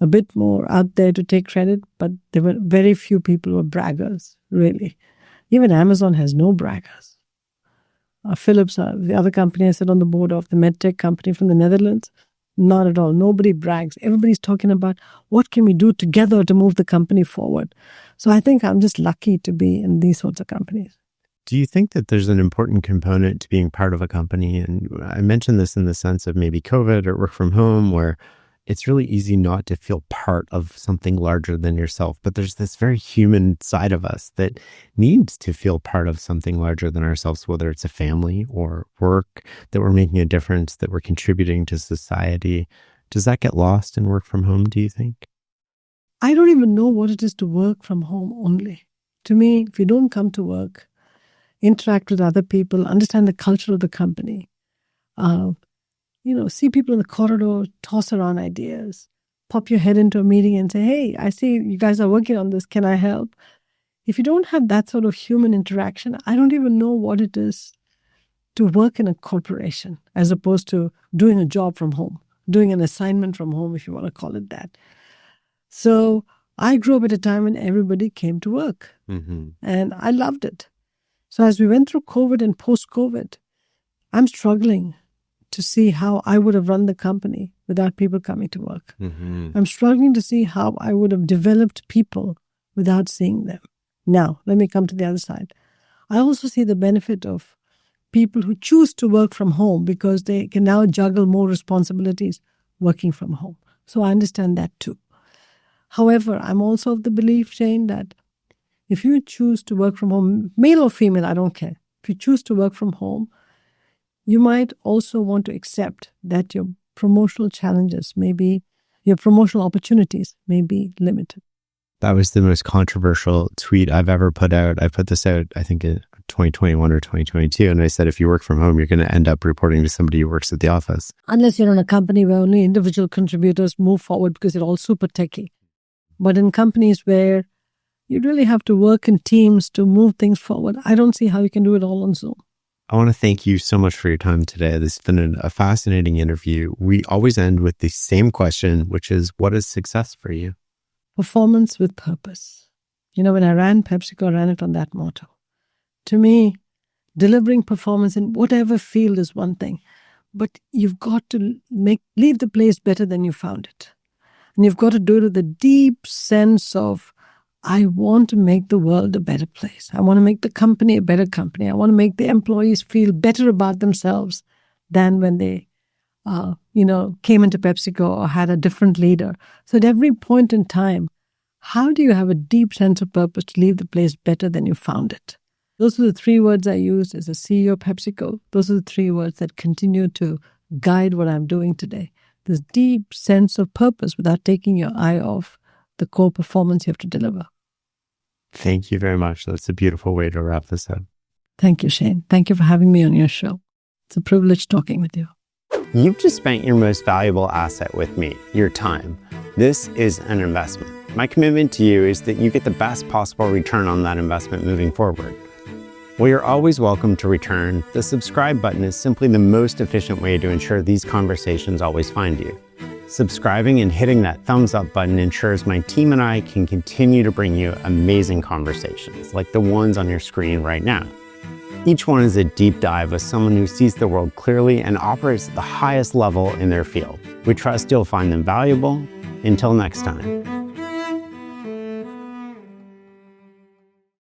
a bit more out there to take credit, but there were very few people who were braggers, really. Even Amazon has no braggers. Philips, the other company I sit on the board of, the medtech company from the Netherlands, not at all. Nobody brags. Everybody's talking about what can we do together to move the company forward. So I think I'm just lucky to be in these sorts of companies. Do you think that there's an important component to being part of a company? And I mentioned this in the sense of maybe COVID or work from home, where it's really easy not to feel part of something larger than yourself. But there's this very human side of us that needs to feel part of something larger than ourselves, whether it's a family or work, that we're making a difference, that we're contributing to society. Does that get lost in work from home, do you think? I don't even know what it is to work from home only. To me, if you don't come to work, interact with other people, understand the culture of the company, see people in the corridor, toss around ideas, pop your head into a meeting and say, hey, I see you guys are working on this. Can I help? If you don't have that sort of human interaction, I don't even know what it is to work in a corporation as opposed to doing a job from home, doing an assignment from home, if you want to call it that. So I grew up at a time when everybody came to work and I loved it. So as we went through COVID and post-COVID, I'm struggling to see how I would have run the company without people coming to work. I'm struggling to see how I would have developed people without seeing them. Now, let me come to the other side. I also see the benefit of people who choose to work from home because they can now juggle more responsibilities working from home. So I understand that too. However, I'm also of the belief, Jane, that if you choose to work from home, male or female, I don't care. If you choose to work from home, you might also want to accept that your promotional challenges your promotional opportunities may be limited. That was the most controversial tweet I've ever put out. I put this out, I think, in 2021 or 2022. And I said, if you work from home, you're going to end up reporting to somebody who works at the office. Unless you're in a company where only individual contributors move forward because you're all super techy. But in companies where you really have to work in teams to move things forward, I don't see how you can do it all on Zoom. I want to thank you so much for your time today. This has been a fascinating interview. We always end with the same question, which is, what is success for you? Performance with purpose. You know, when I ran PepsiCo, I ran it on that motto. To me, delivering performance in whatever field is one thing, but you've got to leave the place better than you found it. And you've got to do it with a deep sense of I want to make the world a better place. I want to make the company a better company. I want to make the employees feel better about themselves than when they, came into PepsiCo or had a different leader. So at every point in time, how do you have a deep sense of purpose to leave the place better than you found it? Those are the 3 words I used as a CEO of PepsiCo. Those are the 3 words that continue to guide what I'm doing today. This deep sense of purpose without taking your eye off the core performance you have to deliver. Thank you very much. That's a beautiful way to wrap this up. Thank you, Shane. Thank you for having me on your show. It's a privilege talking with you. You've just spent your most valuable asset with me, your time. This is an investment. My commitment to you is that you get the best possible return on that investment moving forward. While you're always welcome to return, the subscribe button is simply the most efficient way to ensure these conversations always find you. Subscribing and hitting that thumbs up button ensures my team and I can continue to bring you amazing conversations like the ones on your screen right now. Each one is a deep dive with someone who sees the world clearly and operates at the highest level in their field. We trust you'll find them valuable. Until next time.